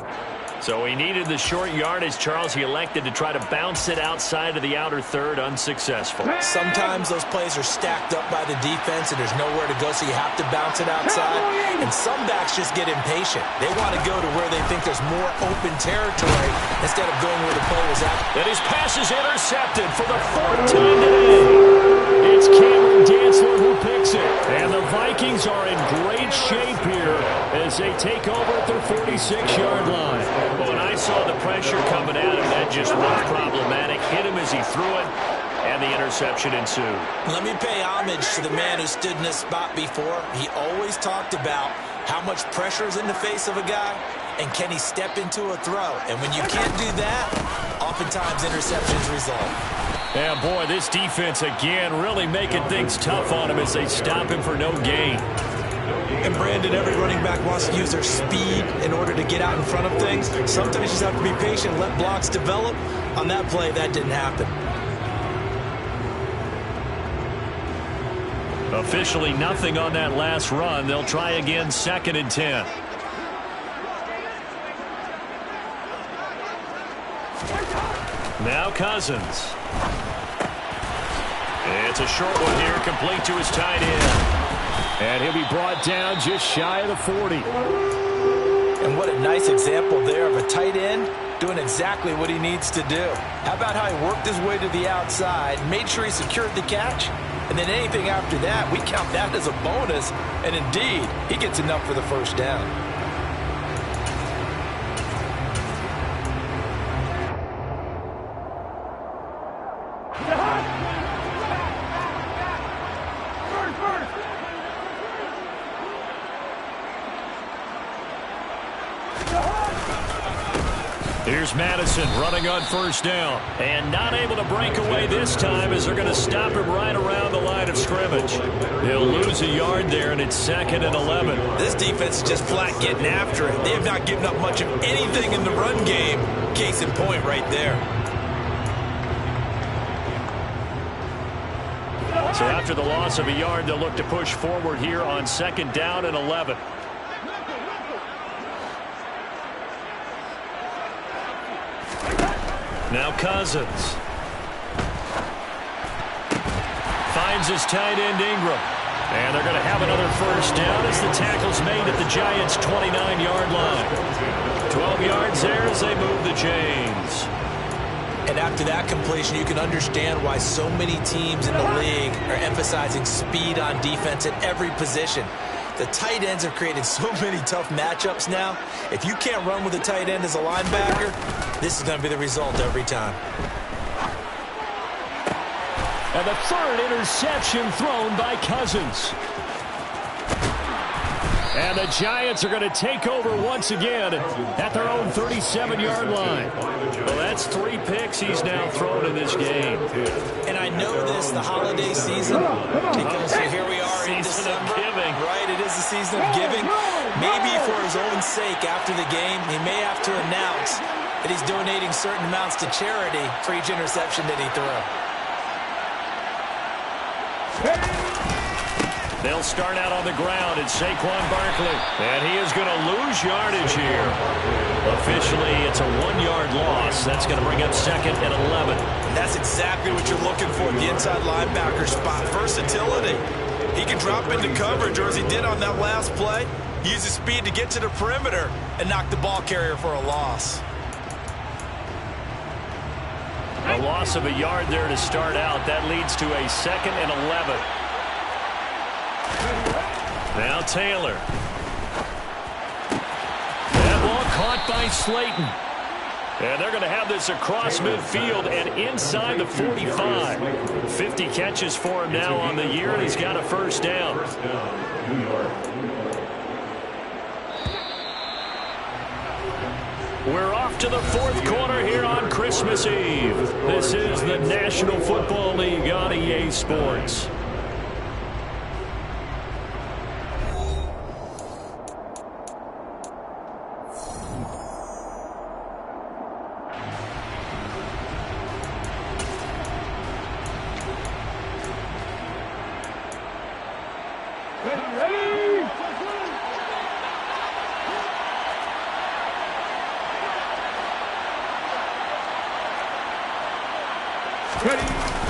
Speaker 1: So he needed the short yardage, Charles. He elected to try to bounce it outside of the outer third, unsuccessful.
Speaker 3: Sometimes those plays are stacked up by the defense and there's nowhere to go, so you have to bounce it outside. And some backs just get impatient. They want to go to where they think there's more open territory instead of going where the play was at.
Speaker 1: And his pass is intercepted for the 4th time today. It's Cameron Dantzler who picks it. And the Vikings are in great shape here as they take over at their 46-yard line. Well, when I saw the pressure coming at him, that just looked problematic. Hit him as he threw it, and the interception ensued.
Speaker 3: Let me pay homage to the man who stood in this spot before. He always talked about how much pressure is in the face of a guy, and can he step into a throw. And when you can't do that, oftentimes interceptions result.
Speaker 1: Yeah, boy, this defense again really making things tough on him as they stop him for no gain.
Speaker 3: And Brandon, every running back wants to use their speed in order to get out in front of things. Sometimes you just have to be patient, let blocks develop. On that play, that didn't happen.
Speaker 1: Officially nothing on that last run. They'll try again, 2nd and 10. Now Cousins. It's a short one here, complete to his tight end. And he'll be brought down just shy of the 40.
Speaker 3: And what a nice example there of a tight end doing exactly what he needs to do. How about how he worked his way to the outside, made sure he secured the catch, and then anything after that, we count that as a bonus. And indeed, he gets enough for the first down.
Speaker 1: Here's Madison running on 1st down. And not able to break away this time as they're going to stop him right around the line of scrimmage. They'll lose a yard there, and it's 2nd and 11.
Speaker 3: This defense is just flat getting after it. They have not given up much of anything in the run game. Case in point right there.
Speaker 1: So after the loss of a yard, they'll look to push forward here on 2nd down and 11. Now Cousins. Finds his tight end Ingram. And they're going to have another first down as the tackle's made at the Giants' 29-yard line. 12 yards there as they move the chains.
Speaker 3: And after that completion, you can understand why so many teams in the league are emphasizing speed on defense at every position. The tight ends have created so many tough matchups now. If you can't run with a tight end as a linebacker, this is going to be the result every time.
Speaker 2: And the 3rd interception thrown by Cousins. And the Giants are going to take over once again at their own 37-yard line.
Speaker 1: Well, that's 3 picks he's now thrown in this game.
Speaker 3: And I know this, the holiday season, because here we are in December.
Speaker 1: Season of giving.
Speaker 3: Right, it is the season of giving. Maybe for his own sake after the game, he may have to announce that he's donating certain amounts to charity for each interception that he threw.
Speaker 1: They'll start out on the ground at Saquon Barkley. And he is going to lose yardage here. Officially, it's a 1-yard loss. That's going to bring up 2nd and 11.
Speaker 3: And that's exactly what you're looking for at the inside linebacker spot. Versatility. He can drop into coverage, or as he did on that last play, use his speed to get to the perimeter and knock the ball carrier for a loss.
Speaker 1: A loss of a yard there to start out. That leads to a 2nd and 11. Now Taylor. That ball caught by Slayton. And they're going to have this across midfield and inside the 45. 50 catches for him now on the year, and he's got a first down.
Speaker 4: New York.
Speaker 1: We're off to the fourth quarter here on Christmas Eve. This is the National Football League on EA Sports.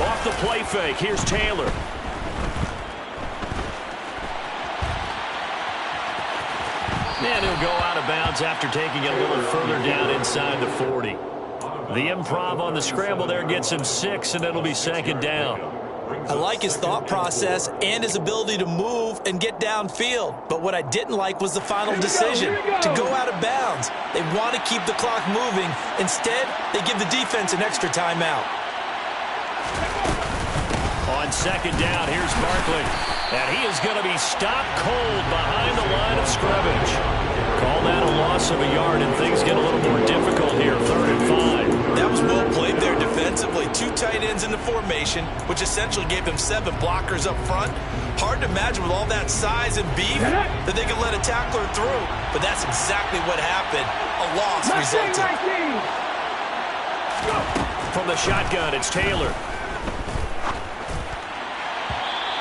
Speaker 1: Off the play fake, here's Taylor. And he'll go out of bounds after taking it a little further down inside the 40. The improv on the scramble there gets him 6, and it'll be second down.
Speaker 3: I like his thought process and his ability to move and get downfield. But what I didn't like was the final decision to go out of bounds. They want to keep the clock moving. Instead, they give the defense an extra timeout.
Speaker 1: On second down, here's Barkley. And he is going to be stopped cold behind the line of scrimmage. Call that a loss of a yard, and things get a little more difficult here, 3rd and 5.
Speaker 3: That was well played there defensively. 2 tight ends in the formation, which essentially gave them 7 blockers up front. Hard to imagine with all that size and beef that they could let a tackler through. But that's exactly what happened. A loss resulted.
Speaker 1: From the shotgun, it's Taylor.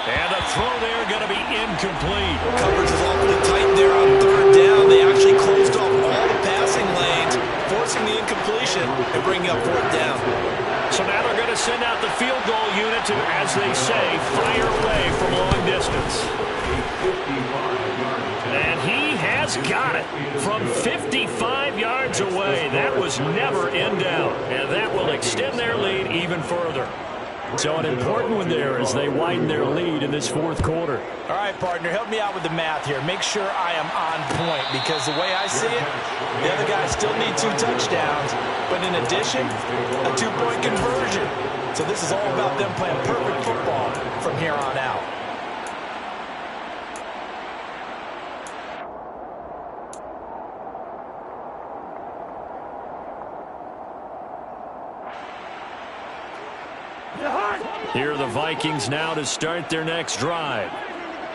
Speaker 1: And the throw there going to be incomplete.
Speaker 3: Coverage is awfully tight there on 3rd down. They actually closed off all the passing lanes, forcing the incompletion and bringing up 4th down.
Speaker 1: So now they're going to send out the field goal unit to, as they say, fire away from long distance. And he has got it from 55 yards away. That was never in doubt. And that will extend their lead even further. So an important one there as they widen their lead in this 4th quarter.
Speaker 3: All right, partner, help me out with the math here. Make sure I am on point, because the way I see it, the other guys still need 2 touchdowns, but in addition, a 2-point conversion. So this is all about them playing perfect football from here on out.
Speaker 1: Here are the Vikings now to start their next drive.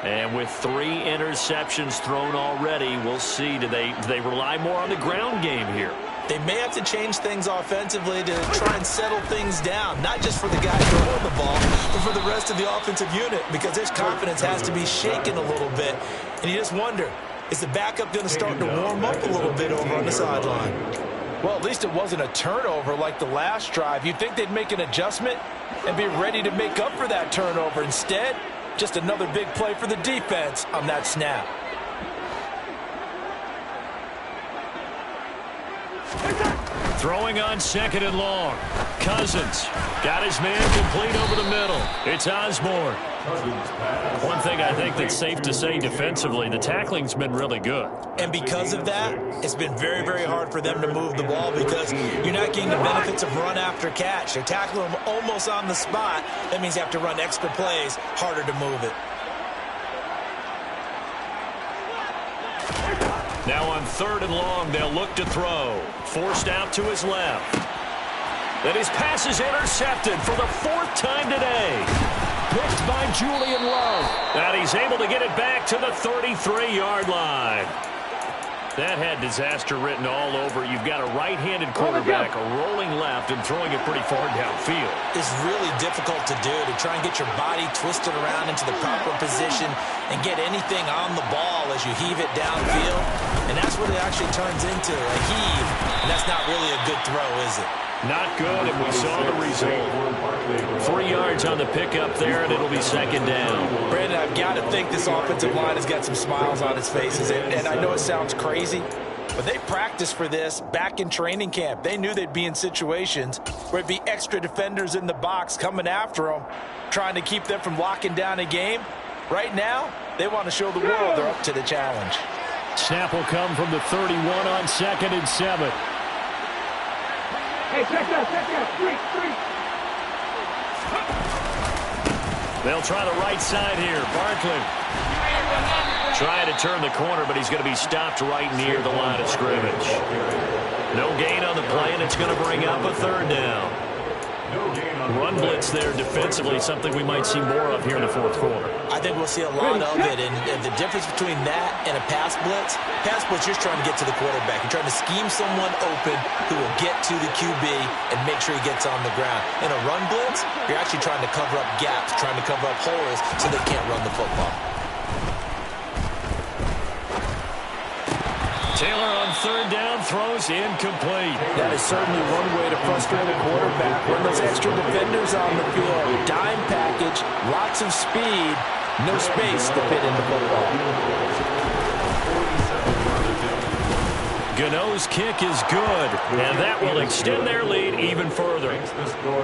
Speaker 1: And with 3 interceptions thrown already, we'll see. Do they rely more on the ground game here?
Speaker 3: They may have to change things offensively to try and settle things down, not just for the guys throwing the ball, but for the rest of the offensive unit, because their confidence has to be shaken a little bit. And you just wonder, is the backup going to start to warm up a little bit over on the sideline? Well, at least it wasn't a turnover like the last drive. You'd think they'd make an adjustment and be ready to make up for that turnover. Instead, just another big play for the defense on that snap.
Speaker 1: Throwing on 2nd and long. Cousins got his man complete over the middle. It's Osborne. One thing I think that's safe to say defensively, the tackling's been really good.
Speaker 3: And because of that, it's been very, very hard for them to move the ball, because you're not getting the benefits of run after catch. They're tackling them almost on the spot. That means you have to run extra plays, harder to move it.
Speaker 1: Now on 3rd and long, they'll look to throw. Forced out to his left. And his pass is intercepted for the 4th time today. Picked by Julian Love. And he's able to get it back to the 33-yard line. That had disaster written all over. You've got a right-handed quarterback rolling left and throwing it pretty far downfield.
Speaker 3: It's really difficult to do, to try and get your body twisted around into the proper position and get anything on the ball as you heave it downfield. And that's what it actually turns into, a heave. And that's not really a good throw, is it?
Speaker 1: Not good, and we saw the result. 3 yards on the pickup there, and it'll be 2nd down.
Speaker 3: Brandon, I've got to think this offensive line has got some smiles on its faces. And I know it sounds crazy, but they practiced for this back in training camp. They knew they'd be in situations where it'd be extra defenders in the box coming after them, trying to keep them from locking down a game. Right now, they want to show the world they're up to the challenge.
Speaker 2: Snap will come from the 31 on 2nd and 7.
Speaker 1: They'll try the right side here. Barkley trying to turn the corner, but he's going to be stopped right near the line of scrimmage. No gain on the play, and it's going to bring up a third down. Run blitz there defensively, something we might see more of here in the fourth quarter.
Speaker 3: I think we'll see a lot of it, and the difference between that and a pass blitz, you're just trying to get to the quarterback. You're trying to scheme someone open who will get to the QB and make sure he gets on the ground. In a run blitz, you're actually trying to cover up gaps, trying to cover up holes so they can't run the football.
Speaker 1: Taylor on third down, throws incomplete.
Speaker 3: That is certainly one way to frustrate a quarterback. When those extra defenders on the field, dime package, lots of speed, no space to fit in the football.
Speaker 1: Gano's kick is good, and that will extend their lead even further.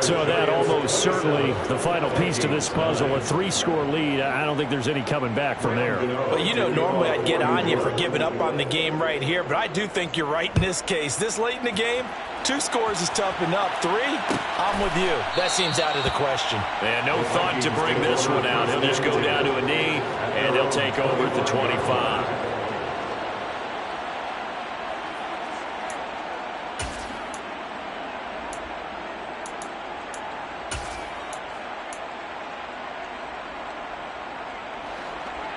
Speaker 2: So that almost certainly the final piece to this puzzle, a 3-score lead. I don't think there's any coming back from there.
Speaker 3: Well, you know, normally I'd get on you for giving up on the game right here, but I do think you're right in this case. This late in the game, 2 scores is tough enough. 3, I'm with you. That seems out of the question.
Speaker 1: And no thought to bring this one out. He'll just go down to a knee, and they'll take over at the 25.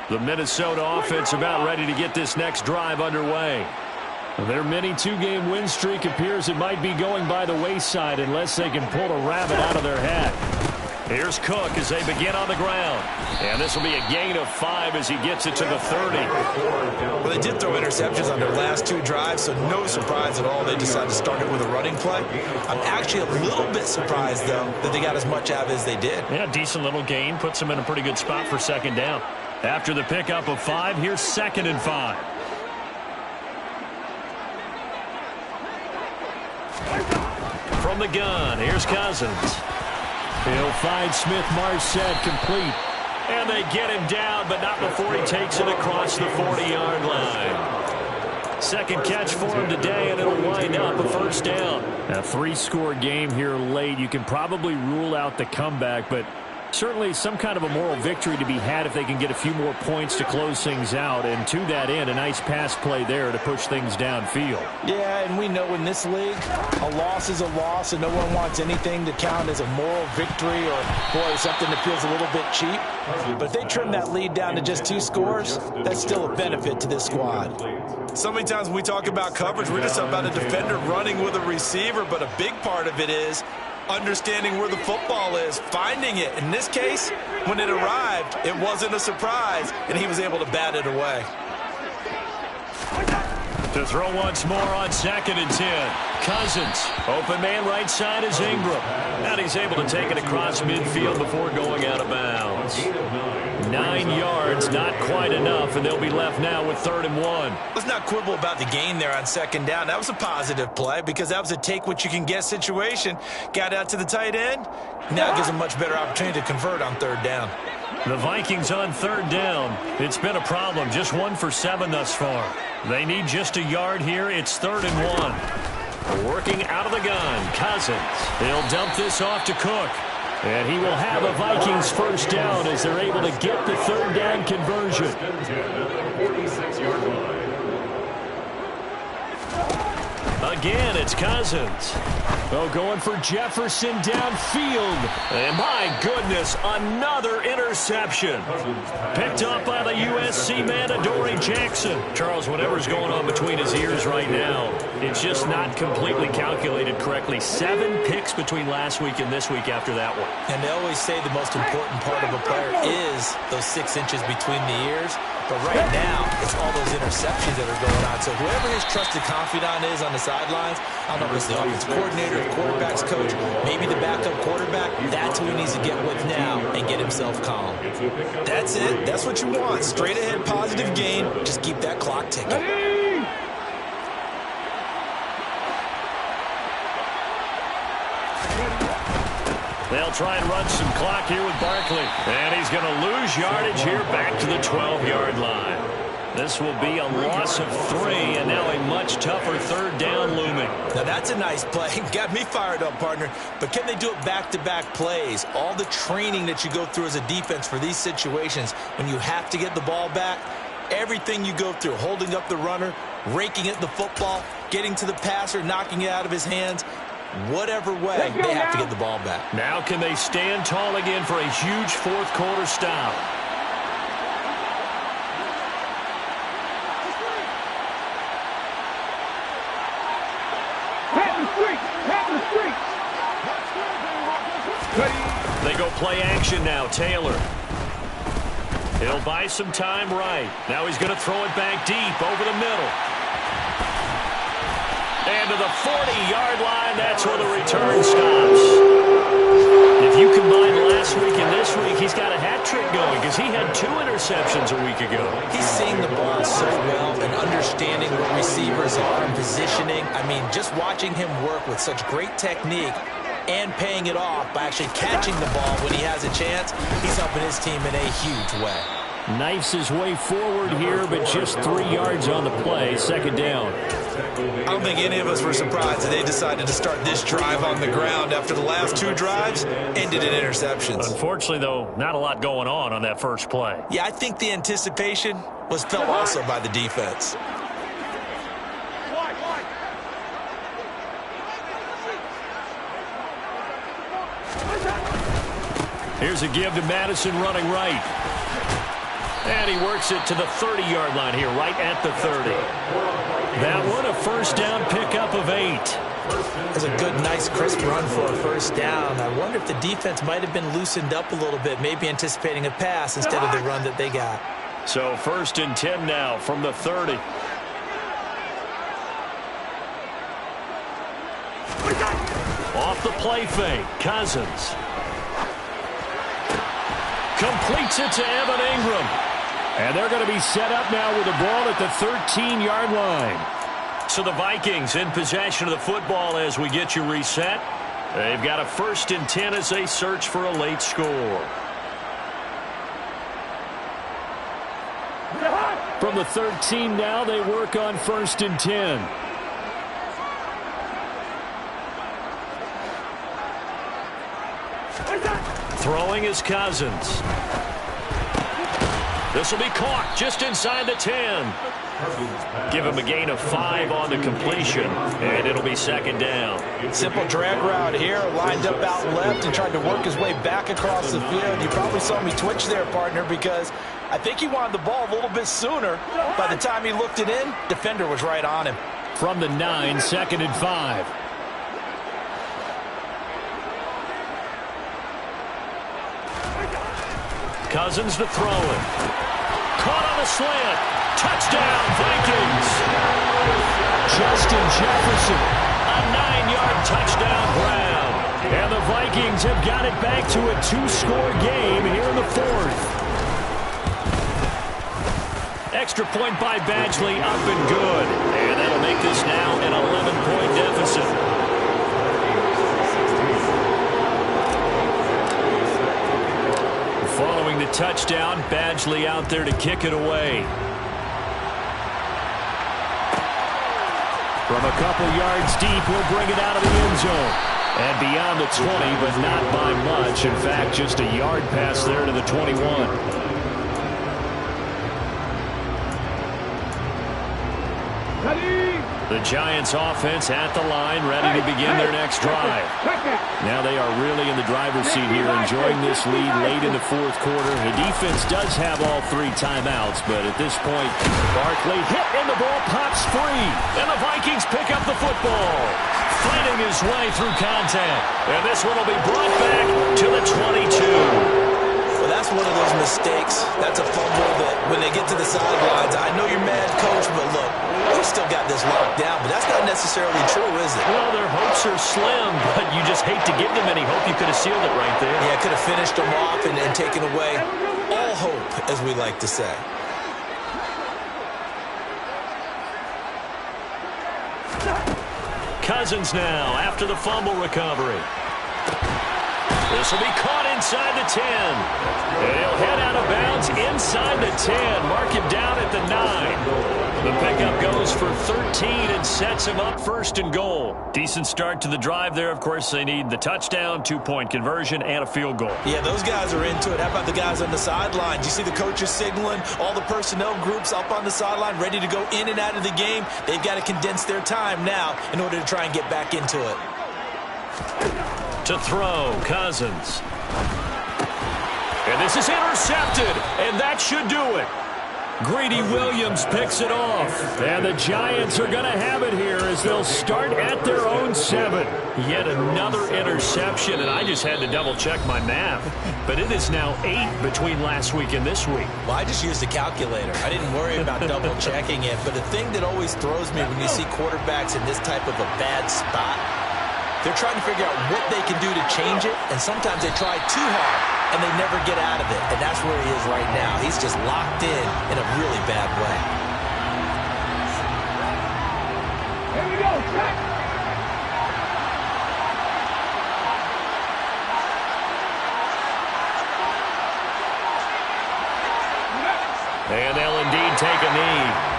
Speaker 1: The Minnesota offense about ready to get this next drive underway.
Speaker 2: Their mini 2-game win streak appears it might be going by the wayside unless they can pull a rabbit out of their hat.
Speaker 1: Here's Cook as they begin on the ground. And this will be a gain of 5 as he gets it to the 30.
Speaker 3: Well, they did throw interceptions on their last 2 drives, so no surprise at all they decided to start it with a running play. I'm actually a little bit surprised, though, that they got as much out of it as they did.
Speaker 1: Yeah, decent little gain. Puts them in a pretty good spot for second down. After the pickup of 5, here's 2nd and 5. From the gun, here's Cousins.
Speaker 2: He'll find Smith-Marsette complete.
Speaker 1: And they get him down, but not before he takes it across the 40-yard line. Second catch for him today, and it'll wind up a first down.
Speaker 2: A 3-score game here late. You can probably rule out the comeback, but certainly some kind of a moral victory to be had if they can get a few more points to close things out. And to that end, a nice pass play there to push things downfield.
Speaker 3: Yeah, and we know in this league, a loss is a loss, and no one wants anything to count as a moral victory or, boy, something that feels a little bit cheap. But if they trim that lead down to just 2 scores, that's still a benefit to this squad. So many times when we talk about coverage, we're just about a defender running with a receiver, but a big part of it is understanding where the football is, finding it. In this case, when it arrived, it wasn't a surprise, and he was able to bat it away.
Speaker 1: To throw once more on 2nd and 10. Cousins, open man right side is Ingram. And he's able to take it across midfield before going out of bounds. 9 yards, not quite enough, and they'll be left now with 3rd and 1.
Speaker 3: Let's not quibble about the gain there on 2nd down. That was a positive play because that was a take-what-you-can-get situation. Got out to the tight end. Now it gives them a much better opportunity to convert on 3rd down.
Speaker 1: The Vikings on 3rd down. It's been a problem. Just 1 for 7 thus far. They need just a yard here. It's 3rd and 1. Working out of the gun, Cousins. He'll dump this off to Cook.
Speaker 2: And he will have a Vikings first down as they're able to get the 3rd down conversion.
Speaker 1: Again, it's Cousins.
Speaker 2: Oh, going for Jefferson downfield.
Speaker 1: And my goodness, another interception. Picked up by the USC man, Adoree Jackson. Charles, whatever's going on between his ears right now, it's just not completely calculated correctly. 7 picks between last week and this week after that one.
Speaker 3: And they always say the most important part of a player is those 6 inches between the ears. But right now, it's all those interceptions that are going on. So whoever his trusted confidant is on the sidelines, I don't know if it's the offensive coordinator, the quarterback's coach, maybe the backup quarterback, that's who he needs to get with now and get himself calm. That's it. That's what you want. Straight ahead, positive gain. Just keep that clock ticking.
Speaker 1: They'll try and run some clock here with Barkley. And he's going to lose yardage here back to the 12-yard line. This will be a loss of 3, and now a much tougher third down looming.
Speaker 3: Now that's a nice play. Got me fired up, partner. But can they do it back-to-back plays? All the training that you go through as a defense for these situations, when you have to get the ball back, everything you go through, holding up the runner, raking at the football, getting to the passer, knocking it out of his hands, whatever way, they have to get the ball back.
Speaker 1: Now can they stand tall again for a huge fourth-quarter stop? They go play action now. Taylor. He'll buy some time right. Now he's going to throw it back deep over the middle. And to the 40-yard line, that's where the return stops. If you combine last week and this week, he's got a hat trick going because he had 2 interceptions a week ago.
Speaker 3: He's seeing the ball so well and understanding where receivers are and positioning. I mean, just watching him work with such great technique and paying it off by actually catching the ball when he has a chance, he's helping his team in a huge way.
Speaker 2: Knifes his way forward here, but just 3 yards on the play. Second down.
Speaker 3: I don't think any of us were surprised that they decided to start this drive on the ground after the last 2 drives ended in interceptions.
Speaker 1: Unfortunately, though, not a lot going on that first play.
Speaker 3: Yeah, I think the anticipation was felt also by the defense.
Speaker 1: Here's a give to Madison running right. And he works it to the 30-yard line here, right at the 30. That one, a first down pickup of 8.
Speaker 3: That's a good, nice, crisp run for a first down. I wonder if the defense might have been loosened up a little bit, maybe anticipating a pass instead of the run that they got.
Speaker 1: So 1st and 10 now from the 30. Off the play fake, Cousins. Completes it to Evan Ingram.
Speaker 2: And they're going to be set up now with the ball at the 13-yard line.
Speaker 1: So the Vikings in possession of the football as we get you reset. They've got a 1st and 10 as they search for a late score.
Speaker 2: From the 13 now, they work on 1st and 10.
Speaker 1: Throwing is Cousins. This will be caught just inside the 10. Give him a gain of 5 on the completion, and it'll be 2nd down.
Speaker 3: Simple drag route here, lined up out left and tried to work his way back across the field. You probably saw me twitch there, partner, because I think he wanted the ball a little bit sooner. By the time he looked it in, defender was right on him.
Speaker 2: From the 9, 2nd and 5.
Speaker 1: Cousins to throw it. Caught on a slant. Touchdown, Vikings.
Speaker 2: Justin Jefferson.
Speaker 1: A 9-yard touchdown grab.
Speaker 2: And the Vikings have got it back to a 2-score game here in the 4th.
Speaker 1: Extra point by Badgley, up and good. And that'll make this now an 11-point deficit. Following the touchdown, Badgley out there to kick it away.
Speaker 2: From a couple yards deep, he'll bring it out of the end zone. And beyond the 20, but not by much. In fact, just a yard pass there to the 21.
Speaker 1: The Giants offense at the line, ready to begin their next drive.
Speaker 2: Now they are really in the driver's seat here, enjoying this lead late in the 4th quarter. The defense does have all 3 timeouts, but at this point, Barkley hit and the ball pops free.
Speaker 1: And the Vikings pick up the football, fighting his way through contact. And this one will be brought back to the 22.
Speaker 3: Well, that's one of those mistakes. That's a fumble that when they get to the sidelines, I know you're mad, coach, but look, we still got this locked down, but that's not necessarily true, is it?
Speaker 1: Well, their hopes are slim, but you just hate to give them any hope. You could have sealed it right there.
Speaker 3: Yeah, could have finished them off and taken away all hope, as we like to say.
Speaker 1: Cousins now after the fumble recovery. This will be caught inside the 10. And he'll head out of bounds inside the 10. Mark him down at the 9. The pickup goes for 13 and sets him up first and goal. Decent start to the drive there. Of course, they need the touchdown, 2-point conversion, and a field goal.
Speaker 3: Yeah, those guys are into it. How about the guys on the sideline? Do you see the coaches signaling? All the personnel groups up on the sideline ready to go in and out of the game. They've got to condense their time now in order to try and get back into it.
Speaker 1: To throw, Cousins. And this is intercepted, and that should do it. Greedy Williams picks it off.
Speaker 2: And the Giants are going to have it here as they'll start at their own 7.
Speaker 1: Yet another interception, and I just had to double-check my math. But it is now 8 between last week and this week.
Speaker 3: Well, I just used a calculator. I didn't worry about double-checking it. But the thing that always throws me when you see quarterbacks in this type of a bad spot, they're trying to figure out what they can do to change it, and sometimes they try too hard, and they never get out of it. And that's where he is right now. He's just locked in a really bad way.
Speaker 5: Here we go, check.
Speaker 1: And they'll indeed take a knee.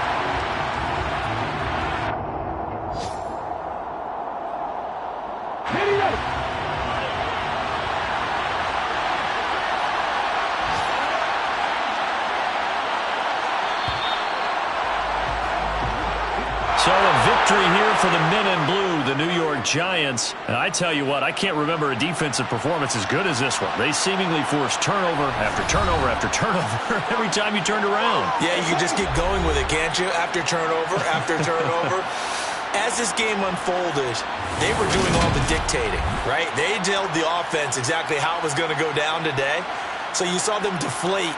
Speaker 1: So a victory here for the men in blue, the New York Giants. And I tell you what, I can't remember a defensive performance as good as this one. They seemingly forced turnover after turnover after turnover every time you turned around.
Speaker 3: Yeah, you can just keep going with it, can't you? After turnover, after turnover. As this game unfolded, they were doing all the dictating, right? They told the offense exactly how it was going to go down today. So you saw them deflate